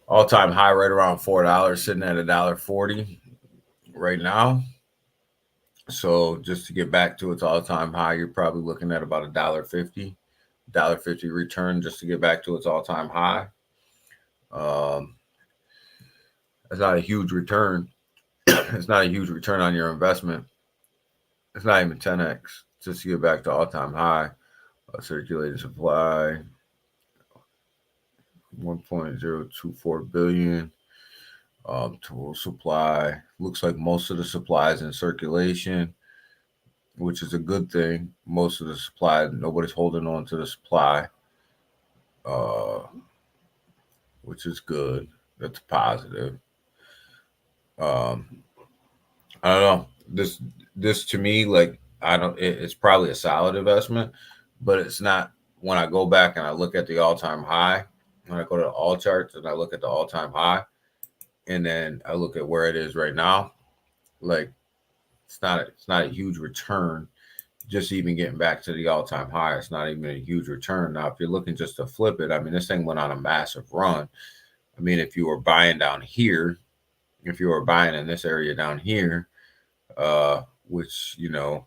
All-time high right around $4, sitting at $1.40 right now. So just to get back to its all-time high, you're probably looking at about $1.50. $1.50 return just to get back to its all-time high. That's not a huge return. It's not a huge return on your investment. It's not even 10x just to get back to all-time high. Circulating supply, 1.024 billion. Total supply looks like most of the supply is in circulation, which is a good thing. Most of the supply, nobody's holding on to the supply, which is good. That's positive. I don't know. This to me, like, it's probably a solid investment, but it's not. When I go back and I look at the all-time high, when I go to the all charts and I look at the all-time high, and then I look at where it is right now, like, it's not a huge return. Just even getting back to the all-time high, it's not even a huge return. Now, if you're looking just to flip it, I mean, this thing went on a massive run. I mean, if you were buying down here, if you were buying in this area down here, which, you know,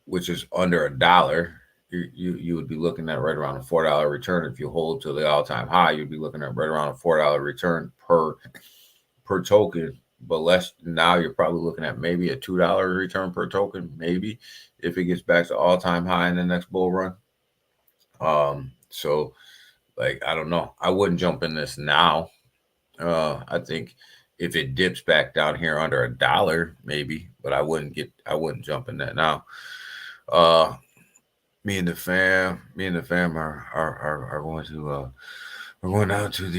which is under $1, you would be looking at right around a $4 return. If you hold to the all-time high, you'd be looking at right around a $4 return per token. But less now, you're probably looking at maybe a $2 return per token, maybe, if it gets back to all-time high in the next bull run. So, like, I don't know. I wouldn't jump in this now. I think if it dips back down here under $1, maybe, but I wouldn't jump in that now. Me and the fam are going to we're going down to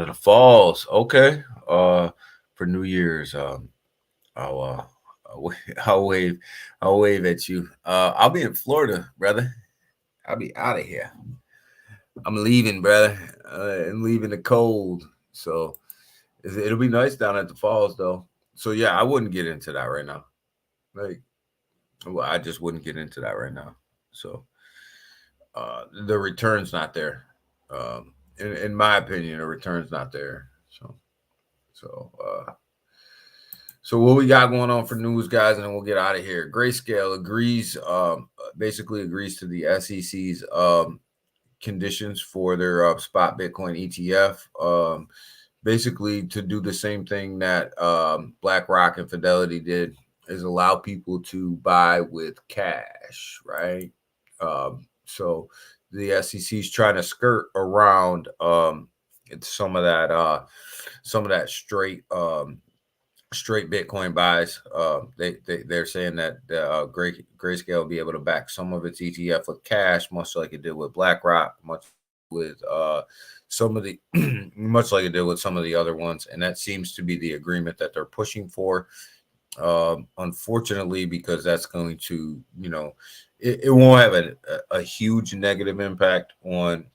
the falls. Okay. For New Year's. I'll wave at you. I'll be in Florida, brother. I'll be out of here. I'm leaving, brother. I'm leaving the cold. So it'll be nice down at the falls, though. So yeah, I wouldn't get into that right now. Like, well, I just wouldn't get into that right now. So the return's not there. In my opinion, the return's not there. So what we got going on for news, guys, and then we'll get out of here. Grayscale basically agrees to the SEC's conditions for their spot Bitcoin ETF, basically to do the same thing that BlackRock and Fidelity did, is allow people to buy with cash, right? So the SEC is trying to skirt around some of that straight Bitcoin buys. They're saying that Grayscale will be able to back some of its ETF with cash, much like it did with BlackRock, much like it did with some of the other ones, and that seems to be the agreement that they're pushing for. Unfortunately, because that's going to, it won't have a huge negative impact on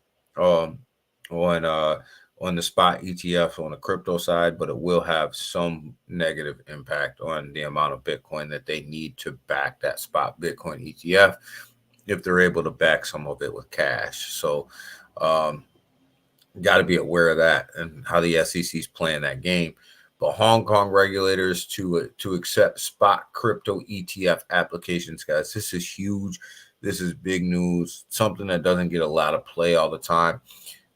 on the spot ETF on the crypto side, but it will have some negative impact on the amount of Bitcoin that they need to back that spot Bitcoin ETF if they're able to back some of it with cash. So got to be aware of that and how the SEC is playing that game. But Hong Kong regulators to accept spot crypto ETF applications, guys. This is huge. This is big news. Something that doesn't get a lot of play all the time.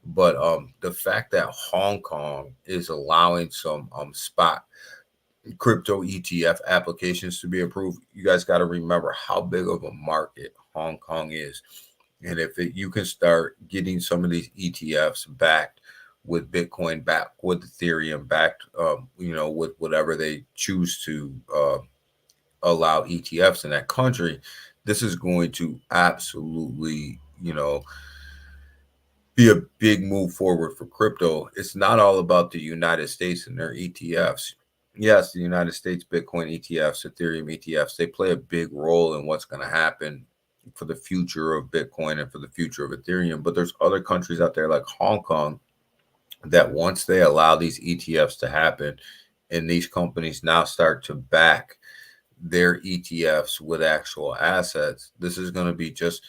But the fact that Hong Kong is allowing some spot crypto ETF applications to be approved, you guys got to remember how big of a market Hong Kong is. And if you can start getting some of these ETFs backed with Bitcoin, backed with Ethereum, backed, with whatever they choose to allow ETFs in that country, this is going to absolutely, be a big move forward for crypto. It's not all about the United States and their ETFs. Yes, the United States Bitcoin ETFs, Ethereum ETFs, they play a big role in what's going to happen for the future of Bitcoin and for the future of Ethereum. But there's other countries out there like Hong Kong that once they allow these ETFs to happen and these companies now start to back their ETFs with actual assets, this is going to be just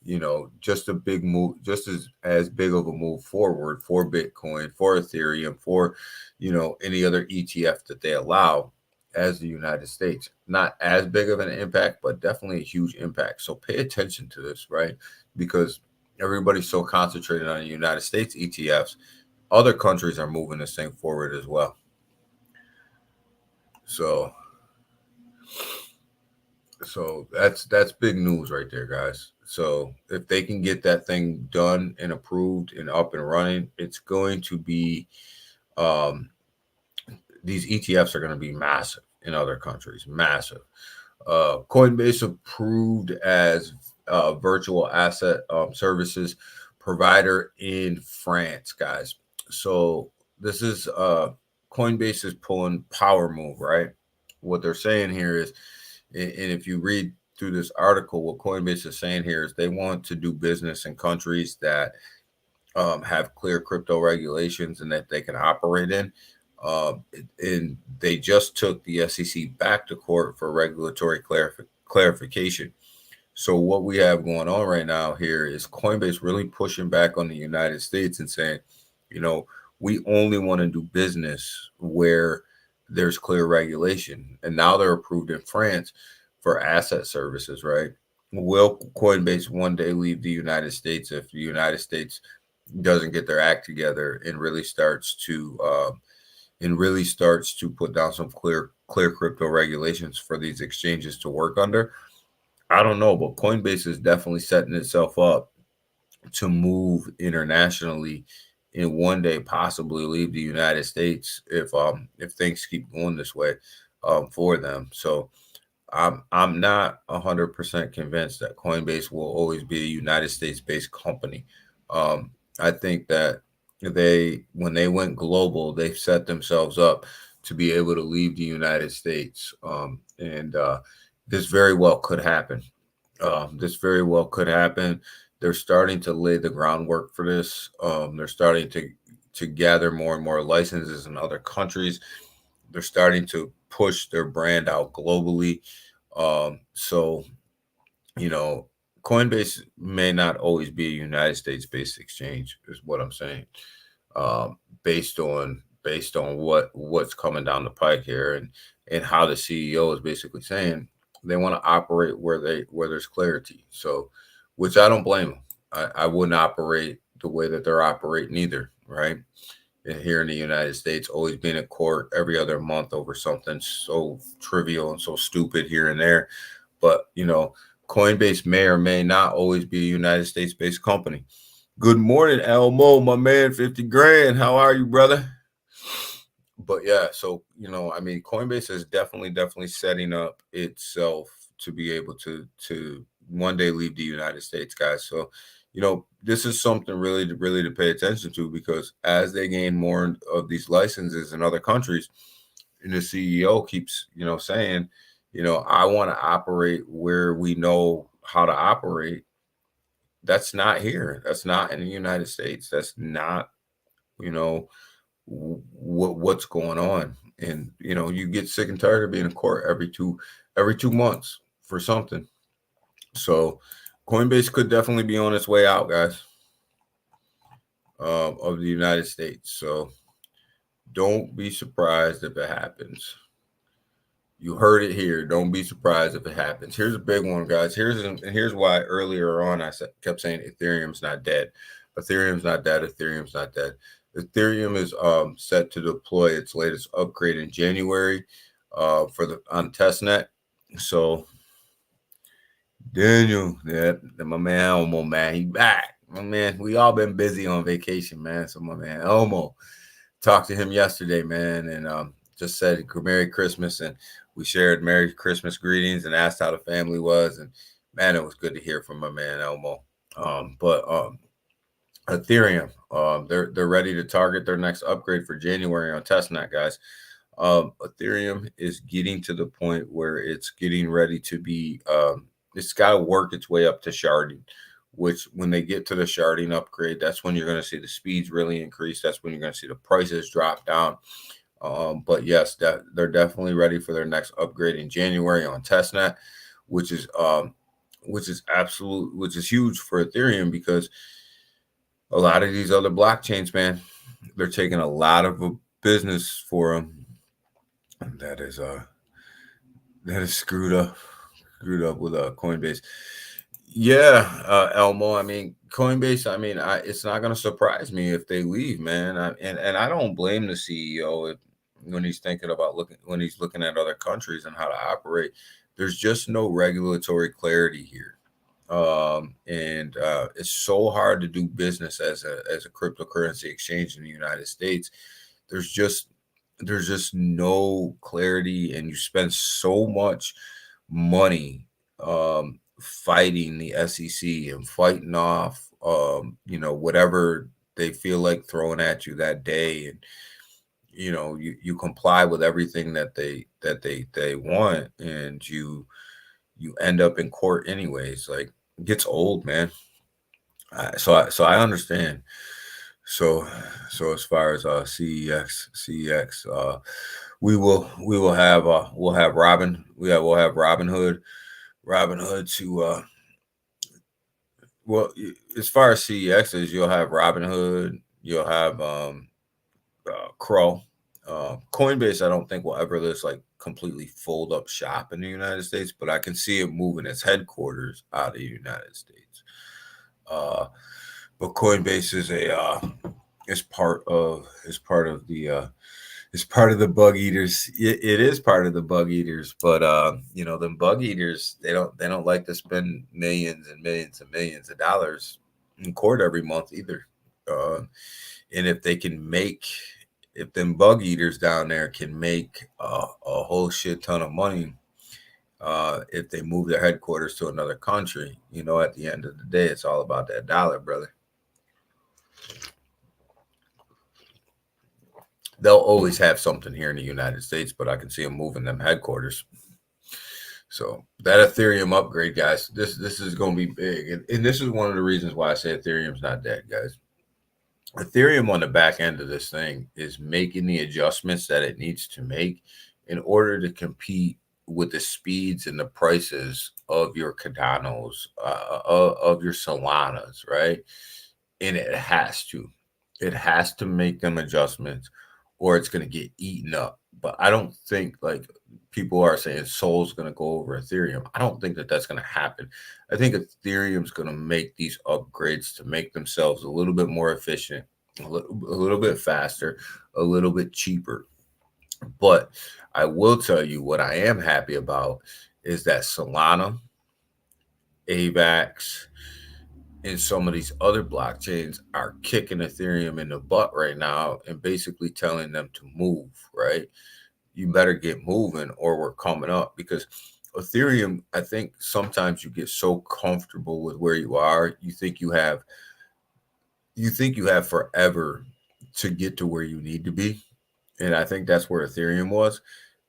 a big move, just as big of a move forward for Bitcoin, for Ethereum, for, any other ETF that they allow as the United States. Not as big of an impact, but definitely a huge impact. So pay attention to this, right? Because everybody's so concentrated on the United States ETFs. Other countries are moving this thing forward as well. So that's big news right there, guys. So if they can get that thing done and approved and up and running, it's going to be these ETFs are going to be massive in other countries, massive. Coinbase approved as virtual asset services provider in France, guys. So this is Coinbase is pulling power move, right? What they're saying here is, and if you read through this article, what Coinbase is saying here is they want to do business in countries that have clear crypto regulations and that they can operate in. And they just took the SEC back to court for regulatory clarification. So what we have going on right now here is Coinbase really pushing back on the United States and saying, we only want to do business where there's clear regulation. And now they're approved in France for asset services, right? Will Coinbase one day leave the United States if the United States doesn't get their act together and really starts to put down some clear crypto regulations for these exchanges to work under? I don't know, but Coinbase is definitely setting itself up to move internationally and one day possibly leave the United States if things keep going this way for them. So I'm not 100% convinced that Coinbase will always be a United States based company. I think that when they went global, they set themselves up to be able to leave the United States. And this very well could happen. This very well could happen. They're starting to lay the groundwork for this. They're starting to gather more and more licenses in other countries. They're starting to push their brand out globally. So, Coinbase may not always be a United States-based exchange, is what I'm saying. Based on what's coming down the pike here, and how the CEO is basically saying they want to operate where there's clarity. So, which I don't blame them. I wouldn't operate the way that they're operating either, right? And here in the United States, always being in court every other month over something so trivial and so stupid here and there. But, Coinbase may or may not always be a United States-based company. Good morning, Elmo, my man, 50 grand. How are you, brother? But yeah, so, Coinbase is definitely setting up itself to be able to one day leave the United States, guys. So, this is something really to pay attention to, because as they gain more of these licenses in other countries, and the CEO keeps, saying, I want to operate where we know how to operate. That's not here. That's not in the United States. That's not you know, what's going on. And you get sick and tired of being in court every 2 months for something. So Coinbase could definitely be on its way out, guys, of the United States. So don't be surprised if it happens. You heard it here. Don't be surprised if it happens. Here's a big one, guys. Here's why earlier on I kept saying Ethereum's not dead. Ethereum's not dead. Ethereum's not dead. Ethereum is set to deploy its latest upgrade in January on testnet. So Daniel, my man Elmo, man, he back. My man, we all been busy on vacation, man. So my man Elmo, talked to him yesterday, man, and just said Merry Christmas, and we shared Merry Christmas greetings and asked how the family was, and man, it was good to hear from my man Elmo. But Ethereum, they're ready to target their next upgrade for January on testnet, guys. Ethereum is getting to the point where it's getting ready to be. It's got to work its way up to sharding, which when they get to the sharding upgrade, that's when you're going to see the speeds really increase. That's when you're going to see the prices drop down. But yes, that they're definitely ready for their next upgrade in January on testnet, which is huge for Ethereum, because a lot of these other blockchains, man, they're taking a lot of business for them. And that is screwed up with Coinbase. Yeah, Elmo. I mean, Coinbase. I mean, it's not going to surprise me if they leave, man. And I don't blame the CEO when he's thinking about when he's looking at other countries and how to operate. There's just no regulatory clarity here, and it's so hard to do business as a cryptocurrency exchange in the United States. There's just no clarity, and you spend so much money fighting the SEC and fighting off whatever they feel like throwing at you that day, and you comply with everything that they want, and you end up in court anyways. Like, it gets old, man. So I understand. So as far as CEX, we will have we'll have Robinhood to well, as far as CEX is, you'll have Robinhood, you'll have Crow. Coinbase, I don't think will ever just like completely fold up shop in the United States, but I can see it moving its headquarters out of the United States. But Coinbase is part of the bug eaters. It is part of the bug eaters, but them bug eaters, they don't like to spend millions and millions and millions of dollars in court every month either. And if them bug eaters down there can make a whole shit ton of money, if they move their headquarters to another country, at the end of the day, it's all about that dollar, brother. They'll always have something here in the United States, but I can see them moving them headquarters. So that Ethereum upgrade, guys, this is going to be big. And this is one of the reasons why I say Ethereum's not dead, guys. Ethereum on the back end of this thing is making the adjustments that it needs to make in order to compete with the speeds and the prices of your Cardanos, of your Solanas, right? And it has to make them adjustments, or it's going to get eaten up. But I don't think, like people are saying, Sol's going to go over Ethereum. I don't think that that's going to happen. I think Ethereum's going to make these upgrades to make themselves a little bit more efficient, a little bit faster, a little bit cheaper. But I will tell you what I am happy about is that Solana, AVAX, and some of these other blockchains are kicking Ethereum in the butt right now and basically telling them to move, right? You better get moving or we're coming up, because Ethereum, I think sometimes you get so comfortable with where you are, you think you have forever to get to where you need to be. And I think that's where Ethereum was.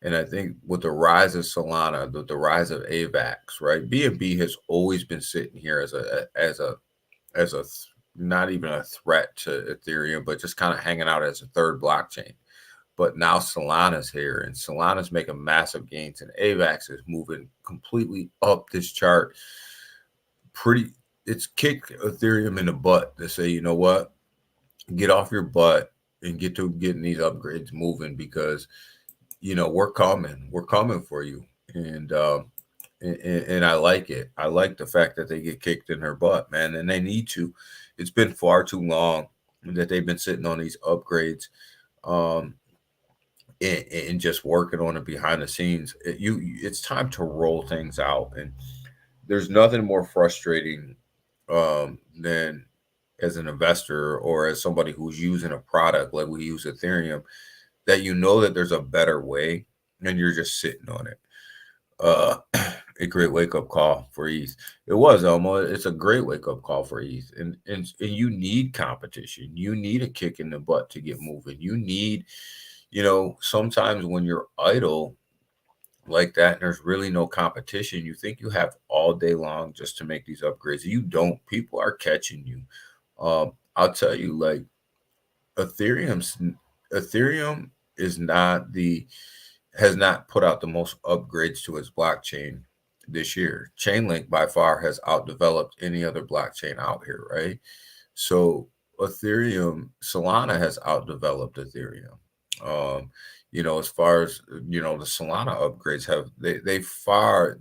And I think with the rise of Solana, the rise of AVAX, right? BNB has always been sitting here as a not even a threat to Ethereum, but just kind of hanging out as a third blockchain. But now Solana's here, and Solana's making massive gains, and AVAX is moving completely up this chart. It's kicked Ethereum in the butt to say, you know what, get off your butt and get to getting these upgrades moving, because we're coming for you. And I like it. I like the fact that they get kicked in their butt, man, and they need to. It's been far too long that they've been sitting on these upgrades, um, and just working on it behind the scenes. It's time to roll things out, and there's nothing more frustrating than as an investor or as somebody who's using a product like we use Ethereum, that that there's a better way, and you're just sitting on it. A great wake up call for ETH. It was, Elmo. It's a great wake up call for ETH, and you need competition. You need a kick in the butt to get moving. You need, sometimes when you're idle like that and there's really no competition, you think you have all day long just to make these upgrades. You don't. People are catching you. I'll tell you, like Ethereum is not has not put out the most upgrades to its blockchain this year. Chainlink by far has outdeveloped any other blockchain out here, right? So Solana has outdeveloped Ethereum. As far as the Solana upgrades they've far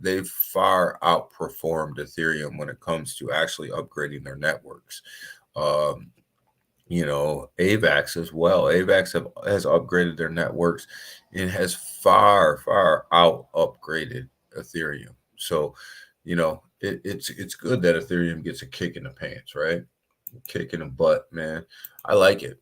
outperformed Ethereum when it comes to actually upgrading their networks. AVAX as well. AVAX has upgraded their networks and has far out upgraded Ethereum. So, it's good that Ethereum gets a kick in the pants, right? Kick in the butt, man. I like it.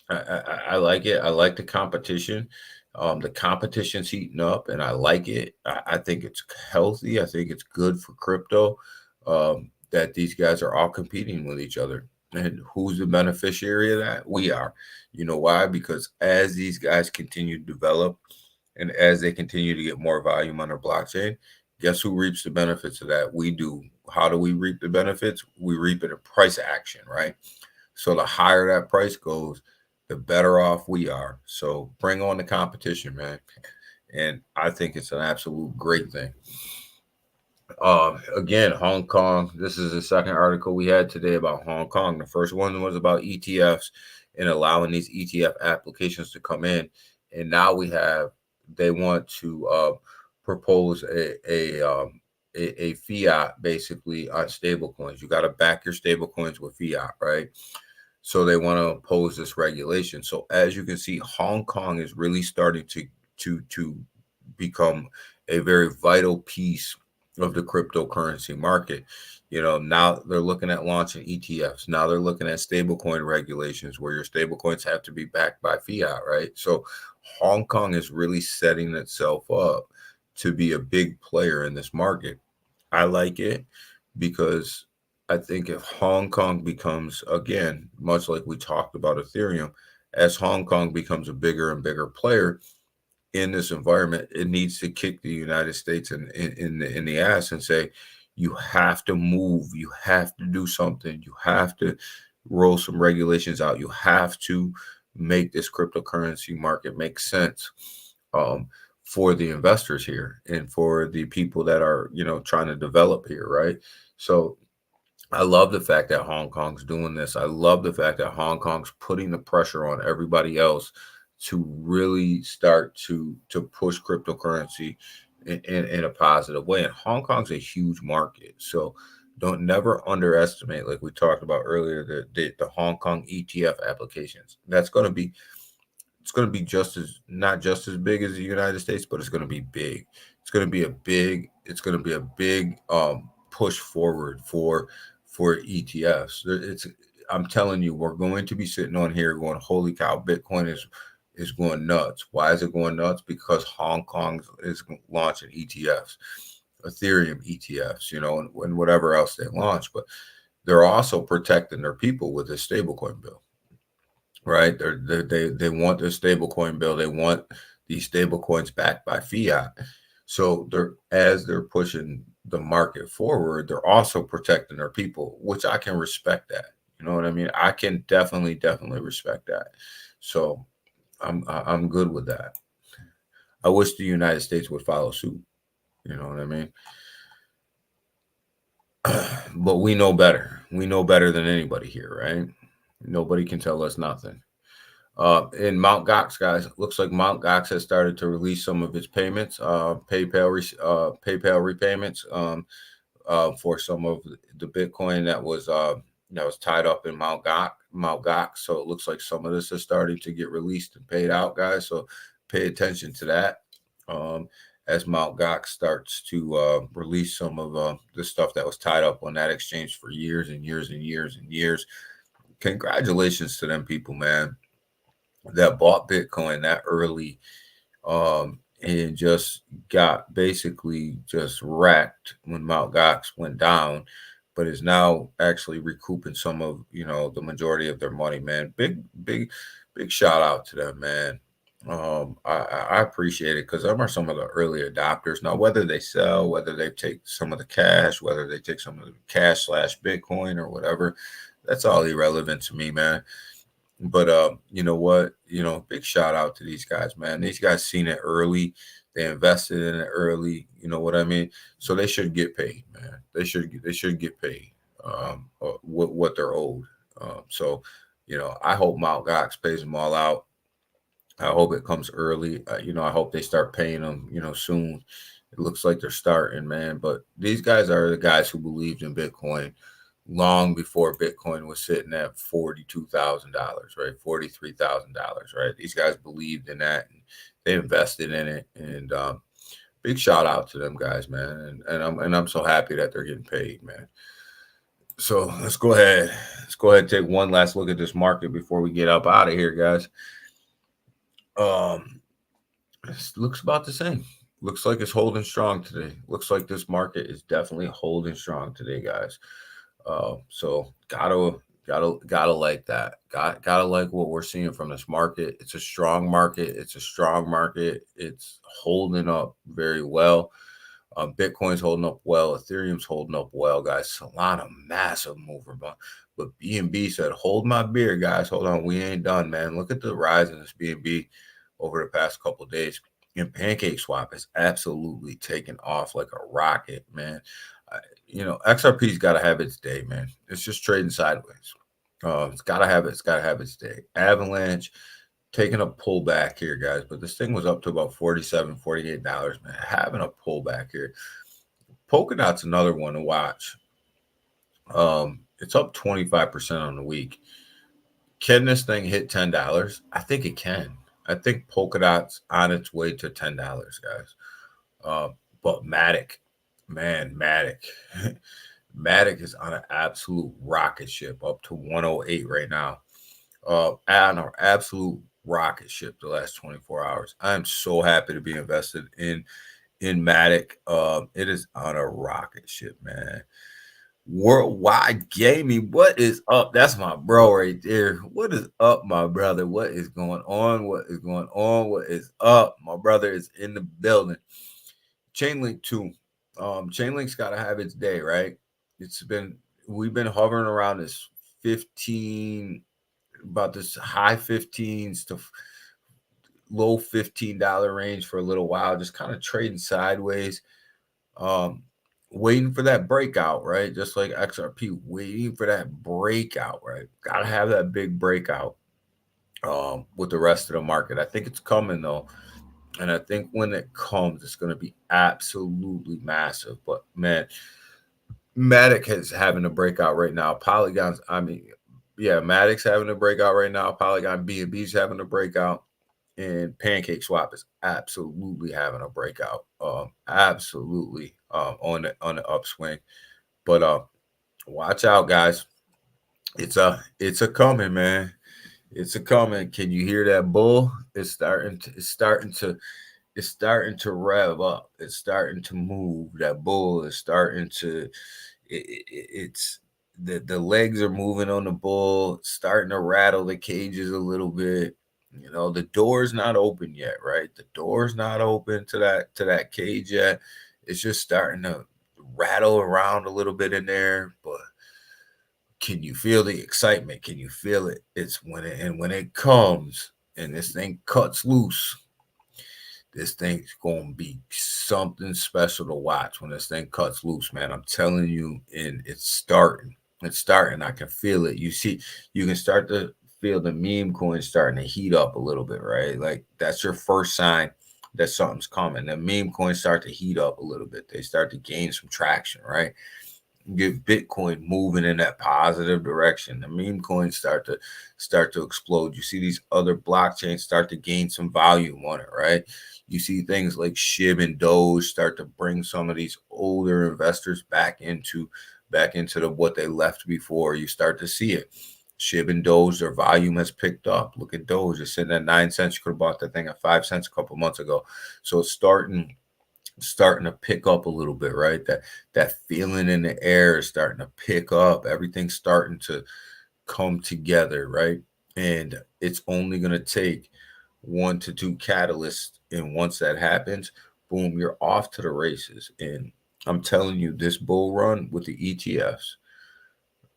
I like it. I like the competition. The competition's heating up, and I like it. I think it's healthy. I think it's good for crypto, that these guys are all competing with each other. And who's the beneficiary of that? We are. You know why? Because as these guys continue to develop and as they continue to get more volume on their blockchain, guess who reaps the benefits of that? We do. How do we reap the benefits? We reap it in price action, right? So the higher that price goes, the better off we are. So bring on the competition, man. And I think it's an absolute great thing. Again, Hong Kong. This is the second article we had today about Hong Kong. The first one was about ETFs and allowing these ETF applications to come in, and now they want to propose a fiat basically on stable coins. You got to back your stable coins with fiat, right? So they want to oppose this regulation. So as you can see, Hong Kong is really starting to become a very vital piece of the cryptocurrency market. Now they're looking at launching ETFs. Now they're looking at stablecoin regulations where your stablecoins have to be backed by fiat, right? So Hong Kong is really setting itself up to be a big player in this market. I like it because I think if Hong Kong becomes, again, much like we talked about Ethereum, as Hong Kong becomes a bigger and bigger player in this environment, it needs to kick the United States in the ass and say, you have to move, you have to do something, you have to roll some regulations out, you have to make this cryptocurrency market make sense for the investors here and for the people that are trying to develop here, right? So I love the fact that Hong Kong's doing this. I love the fact that Hong Kong's putting the pressure on everybody else to really start to push cryptocurrency in a positive way. And Hong Kong's a huge market. So don't never underestimate, like we talked about earlier, the Hong Kong ETF applications. It's going to be not just as big as the United States, but it's going to be big. It's going to be a big push forward for ETFs. I'm telling you, we're going to be sitting on here going, holy cow, Bitcoin is going nuts. Why is it going nuts? Because Hong Kong is launching ETFs, Ethereum ETFs, and whatever else they launch. But they're also protecting their people with this stablecoin bill, right? They want their stablecoin bill. They want these stablecoins backed by fiat. So as they're pushing the market forward, they're also protecting their people, which I can respect that. You know what I mean? I can definitely respect that. So I'm good with that. I wish the United States would follow suit. You know what I mean? But we know better. We know better than anybody here, right? Nobody can tell us nothing. In Mount Gox, guys, it looks like Mount Gox has started to release some of its payments, PayPal repayments, for some of the Bitcoin that was tied up in Mount Gox. So it looks like some of this is starting to get released and paid out, guys. So pay attention to that. As Mount Gox starts to release some of the stuff that was tied up on that exchange for years and years and years and years. Congratulations to them people, man, that bought Bitcoin that early, and just got basically just wrecked when Mount Gox went down, but is now actually recouping some of the majority of their money, man. Big shout out to them, man. I appreciate it because them are some of the early adopters. Now, whether they sell, whether they take some of the cash, whether they take some of the cash / Bitcoin or whatever, that's all irrelevant to me, man. But you know what? Big shout out to these guys, man. These guys seen it early. They invested in it early. You know what I mean? So they should get paid, man. They should get paid what they're owed. So I hope Mount Gox pays them all out. I hope it comes early. I hope they start paying them, soon. It looks like they're starting, man. But these guys are the guys who believed in Bitcoin long before Bitcoin was sitting at $42,000, right? $43,000, right? These guys believed in that and they invested in it. And big shout out to them guys, man. And I'm so happy that they're getting paid, man. So let's go ahead and take one last look at this market before we get up out of here, guys. It looks about the same. Looks like it's holding strong today. Looks like this market is definitely holding strong today, guys. So gotta like that. Gotta like what we're seeing from this market. It's a strong market. It's holding up very well. Bitcoin's holding up well. Ethereum's holding up well, guys. Solana, massive mover, but BNB said, "Hold my beer, guys. Hold on, we ain't done, man. Look at the rise in this BNB over the past couple of days." And Pancake Swap has absolutely taken off like a rocket, man. XRP's got to have its day, man. It's just trading sideways. It's got to have its day. Avalanche taking a pullback here, guys, but this thing was up to about $47, $48, man. Having a pullback here. Polkadot's another one to watch. It's up 25% on the week. Can this thing hit $10? I think it can. I think Polkadot's on its way to $10, guys. But Matic is on an absolute rocket ship, up to 108 right now. On an absolute rocket ship the last 24 hours. I'm so happy to be invested in Matic. It is on a rocket ship, man. Worldwide Gaming, what is up? That's my bro right there. What is up, my brother? What is going on? What is up? My brother is in the building. Chainlink too. Chainlink's got to have its day, right? We've been hovering around this 15, about this high 15s to low $15 range for a little while, just kind of trading sideways, waiting for that breakout, right? Just like XRP, waiting for that breakout, right? Got to have that big breakout with the rest of the market. I think it's coming though. And I think when it comes, it's going to be absolutely massive. But man, Matic is having a breakout right now. Matic's having a breakout right now. Polygon BNB's having a breakout. And Pancake Swap is absolutely having a breakout. Absolutely on the upswing. But watch out, guys. It's a coming, man. It's a coming. Can you hear that bull? It's starting to rev up. It's starting to move. That bull is starting to. It's the legs are moving on the bull. It's starting to rattle the cages a little bit. The door's not open yet, right? The door's not open to that cage yet. It's just starting to rattle around a little bit in there, but Can you feel the excitement? Can you feel it? It's when it comes and this thing cuts loose, this thing's gonna be something special to watch when this thing cuts loose, man. I'm telling you, and it's starting. It's starting. I can feel it. You can start to feel the meme coin starting to heat up a little bit, right? Like that's your first sign that something's coming. The meme coins start to heat up a little bit. They start to gain some traction, right? Get Bitcoin moving in that positive direction. The meme coins start to explode. You see these other blockchains start to gain some volume on it, right? You see things like SHIB and DAWG start to bring some of these older investors back into what they left before. You start to see it. SHIB and DAWG, their volume has picked up. Look at DAWG, it's sitting at 9 cents. You could have bought that thing at 5 cents a couple months ago. So it's starting to pick up a little bit, right? That feeling in the air is starting to pick up. Everything's starting to come together, right? And it's only going to take 1 to 2 catalysts, and once that happens, boom, you're off to the races. And I'm telling you, this bull run with the ETFs,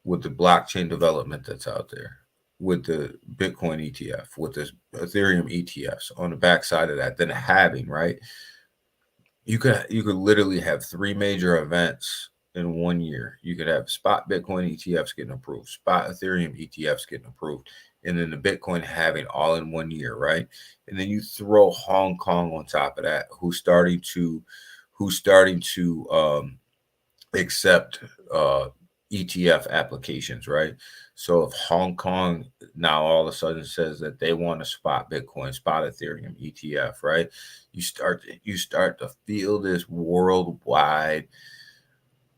with the blockchain development that's out there, with the Bitcoin ETF, with the Ethereum ETFs on the backside of that, then having, right? You could literally have 3 major events in 1 year. You could have spot Bitcoin ETFs getting approved, spot Ethereum ETFs getting approved, and then the Bitcoin having all in 1 year, right? And then you throw Hong Kong on top of that, who's starting to accept ETF applications, right? So if Hong Kong now all of a sudden says that they want to spot Bitcoin, spot Ethereum ETF, right? You start to feel this worldwide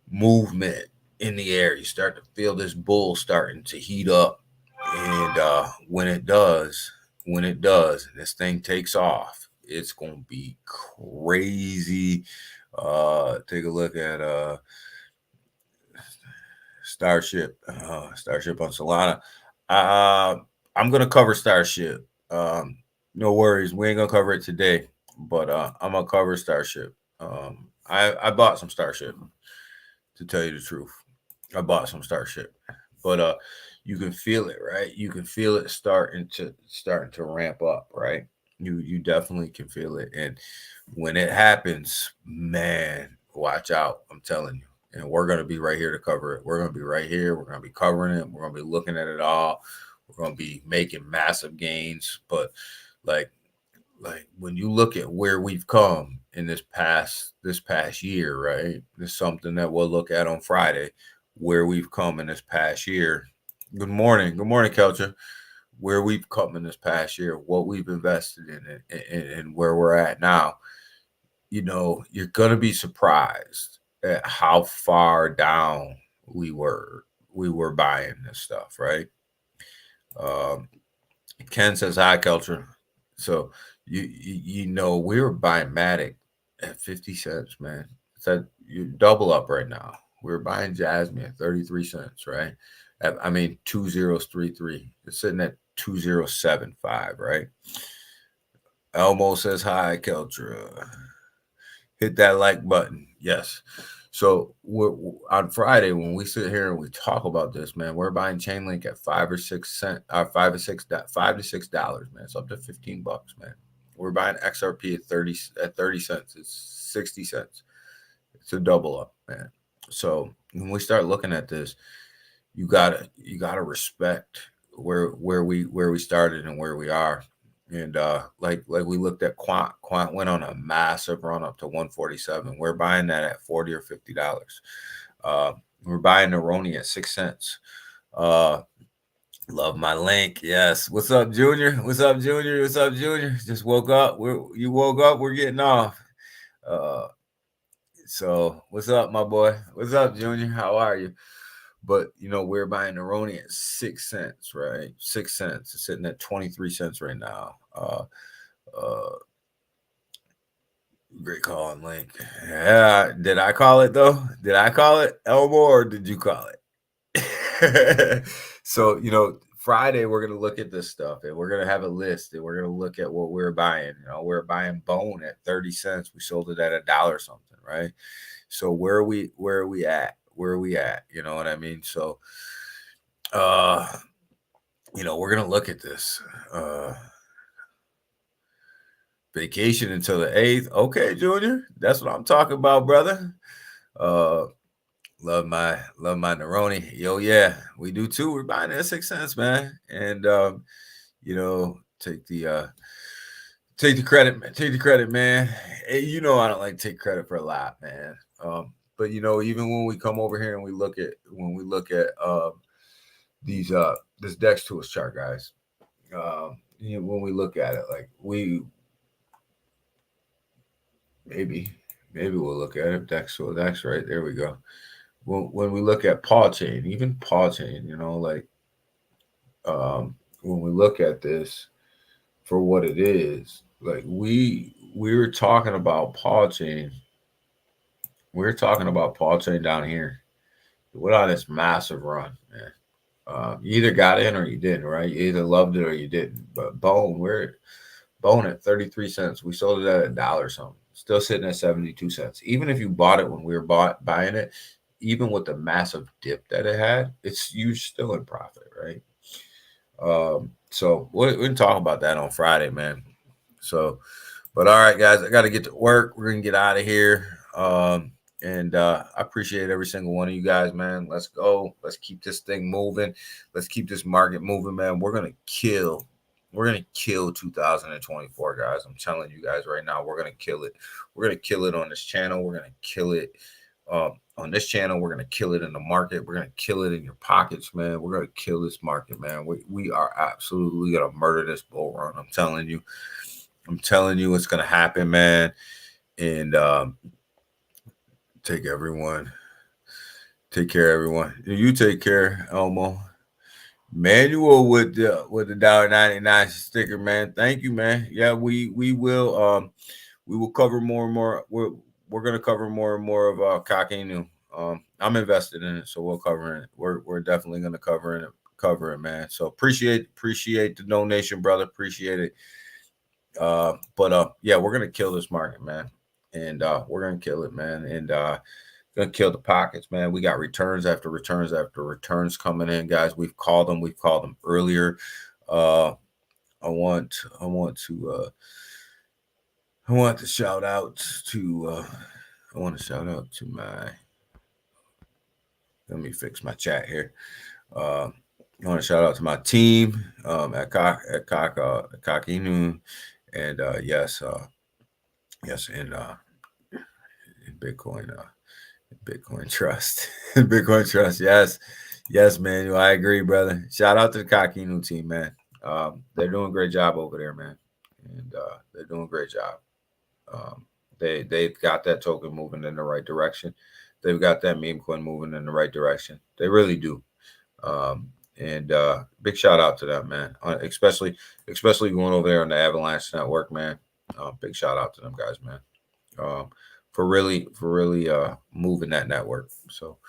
movement in the air. You start to feel this bull starting to heat up. And when it does, and this thing takes off, it's going to be crazy. Take a look at Starship on Solana. I'm gonna cover Starship. No worries, we ain't gonna cover it today, but I'm gonna cover Starship. I bought some Starship, to tell you the truth. I bought some Starship, but you can feel it, right? You can feel it starting to ramp up, right? You definitely can feel it, and when it happens, man, watch out! I'm telling you. And we're going to be right here to cover it. We're going to be right here. We're going to be covering it. We're going to be looking at it all. We're going to be making massive gains. But like when you look at where we've come in this past year, right? There's something that we'll look at on Friday, where we've come in this past year. Good morning, Kelcher. Where we've come in this past year, what we've invested in, and where we're at now. You know, you're going to be surprised at how far down we were buying this stuff, right? Ken says hi, Culture. So you know, we were buying Matic at 50 cents, man. So you double up right now. We're buying Jasmine at 33 cents, right? I mean 2033. It's sitting at 2075, right? Elmo says hi, Keltra. Hit that like button. Yes. So on Friday, when we sit here and we talk about this, man, we're buying Chainlink at $5 to $6, man. It's up to $15, man. We're buying XRP at 30 cents. It's 60 cents. It's a double up, man. So when we start looking at this, you gotta respect where we started and where we are. And like we looked at Quant went on a massive run up to 147. We're buying that at $40 or $50. We're buying Neroni at 6 cents. Love my link. Yes. What's up, Junior? What's up, Junior? What's up, Junior? Just woke up. You woke up. We're getting off. So what's up, my boy? What's up, Junior? How are you? But you know, we're buying Neroni at 6 cents, right? 6 cents. It's sitting at 23 cents right now. Great call on Link. Yeah, did I call it though? Did I call it, Elmo, or did you call it? So you know, Friday we're gonna look at this stuff, and we're gonna have a list, and we're gonna look at what we're buying. You know, we're buying Bone at 30 cents. We sold it at $1 something, right? So where are we at? You know what I mean? So We're gonna look at this. Vacation until the 8th. Okay, Junior. That's what I'm talking about, brother. Love my Neroni. Yo, yeah, we do too. We're buying it at 6 cents, man. And take the credit, man. Take the credit, man. Hey, I don't like to take credit for a lot, man. But even when we come over here and we look at these this DEX tools chart, guys. When we look at it, like maybe we'll look at it. DEX to DEX, right? There we go. When we look at Paul Chain, even Paul Chain, when we look at this for what it is, like we were talking about Paul Chain. We're talking about Paul Chain down here. What on this massive run, man. You either got in or you didn't, right? You either loved it or you didn't. But we're at 33 cents. We sold it at $1 something. Still sitting at 72 cents. Even if you bought it when we were buying it, even with the massive dip that it had, you're still in profit, right? So we can talk about that on Friday, man. So, but all right, guys, I got to get to work. We're gonna get out of here. And I appreciate every single one of you guys, man. Let's go. Let's keep this thing moving. Let's keep this market moving, man. We're gonna kill 2024, guys. I'm telling you guys right now, we're gonna kill it. We're gonna kill it on this channel. We're gonna kill it on this channel. We're gonna kill it in the market. We're gonna kill it in your pockets, man. We're gonna kill this market, man. We are absolutely gonna murder this bull run. I'm telling you it's gonna happen, man. And take care, everyone. You take care, Elmo. Manual with the $1.99 sticker, man. Thank you, man. Yeah, we will cover more and more. We're gonna cover more and more of Kakinu. I'm invested in it, so we'll cover it. We're definitely gonna cover it, man. So appreciate the donation, brother. Appreciate it. But yeah, we're gonna kill this market, man. And we're gonna kill it, man. And gonna kill the pockets, man. We got returns after returns after returns coming in, guys. We've called them earlier. I want to shout out to my, let me fix my chat here. I want to shout out to my team at Kakinu, and yes, in Bitcoin. Bitcoin Trust. Bitcoin Trust. Yes, man. I agree, brother. Shout out to the Kakinu team, man. They're doing a great job over there, man. And they're doing a great job. They've got that token moving in the right direction. They've got that meme coin moving in the right direction. They really do. And big shout out to them, man. Especially going over there on the Avalanche Network, man. Big shout out to them guys, man. For really moving that network. So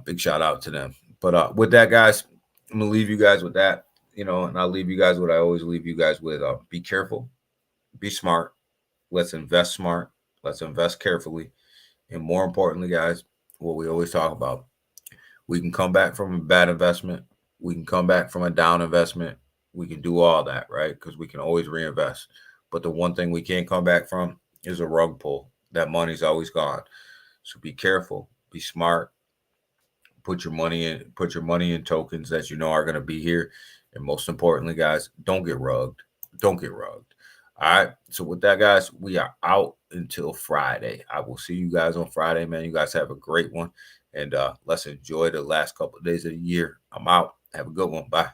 big shout out to them. But with that, guys, I'm gonna leave you guys with that, and I'll leave you guys what I always leave you guys with. Be careful, be smart. Let's invest smart. Let's invest carefully. And more importantly, guys, what we always talk about, we can come back from a bad investment. We can come back from a down investment. We can do all that, right? Because we can always reinvest. But the one thing we can't come back from is a rug pull. That money's always gone. So be careful, be smart. Put your money in tokens that are going to be here. And most importantly, guys, don't get rugged. Don't get rugged. All right. So with that, guys, we are out until Friday. I will see you guys on Friday, man. You guys have a great one. And let's enjoy the last couple of days of the year. I'm out. Have a good one. Bye.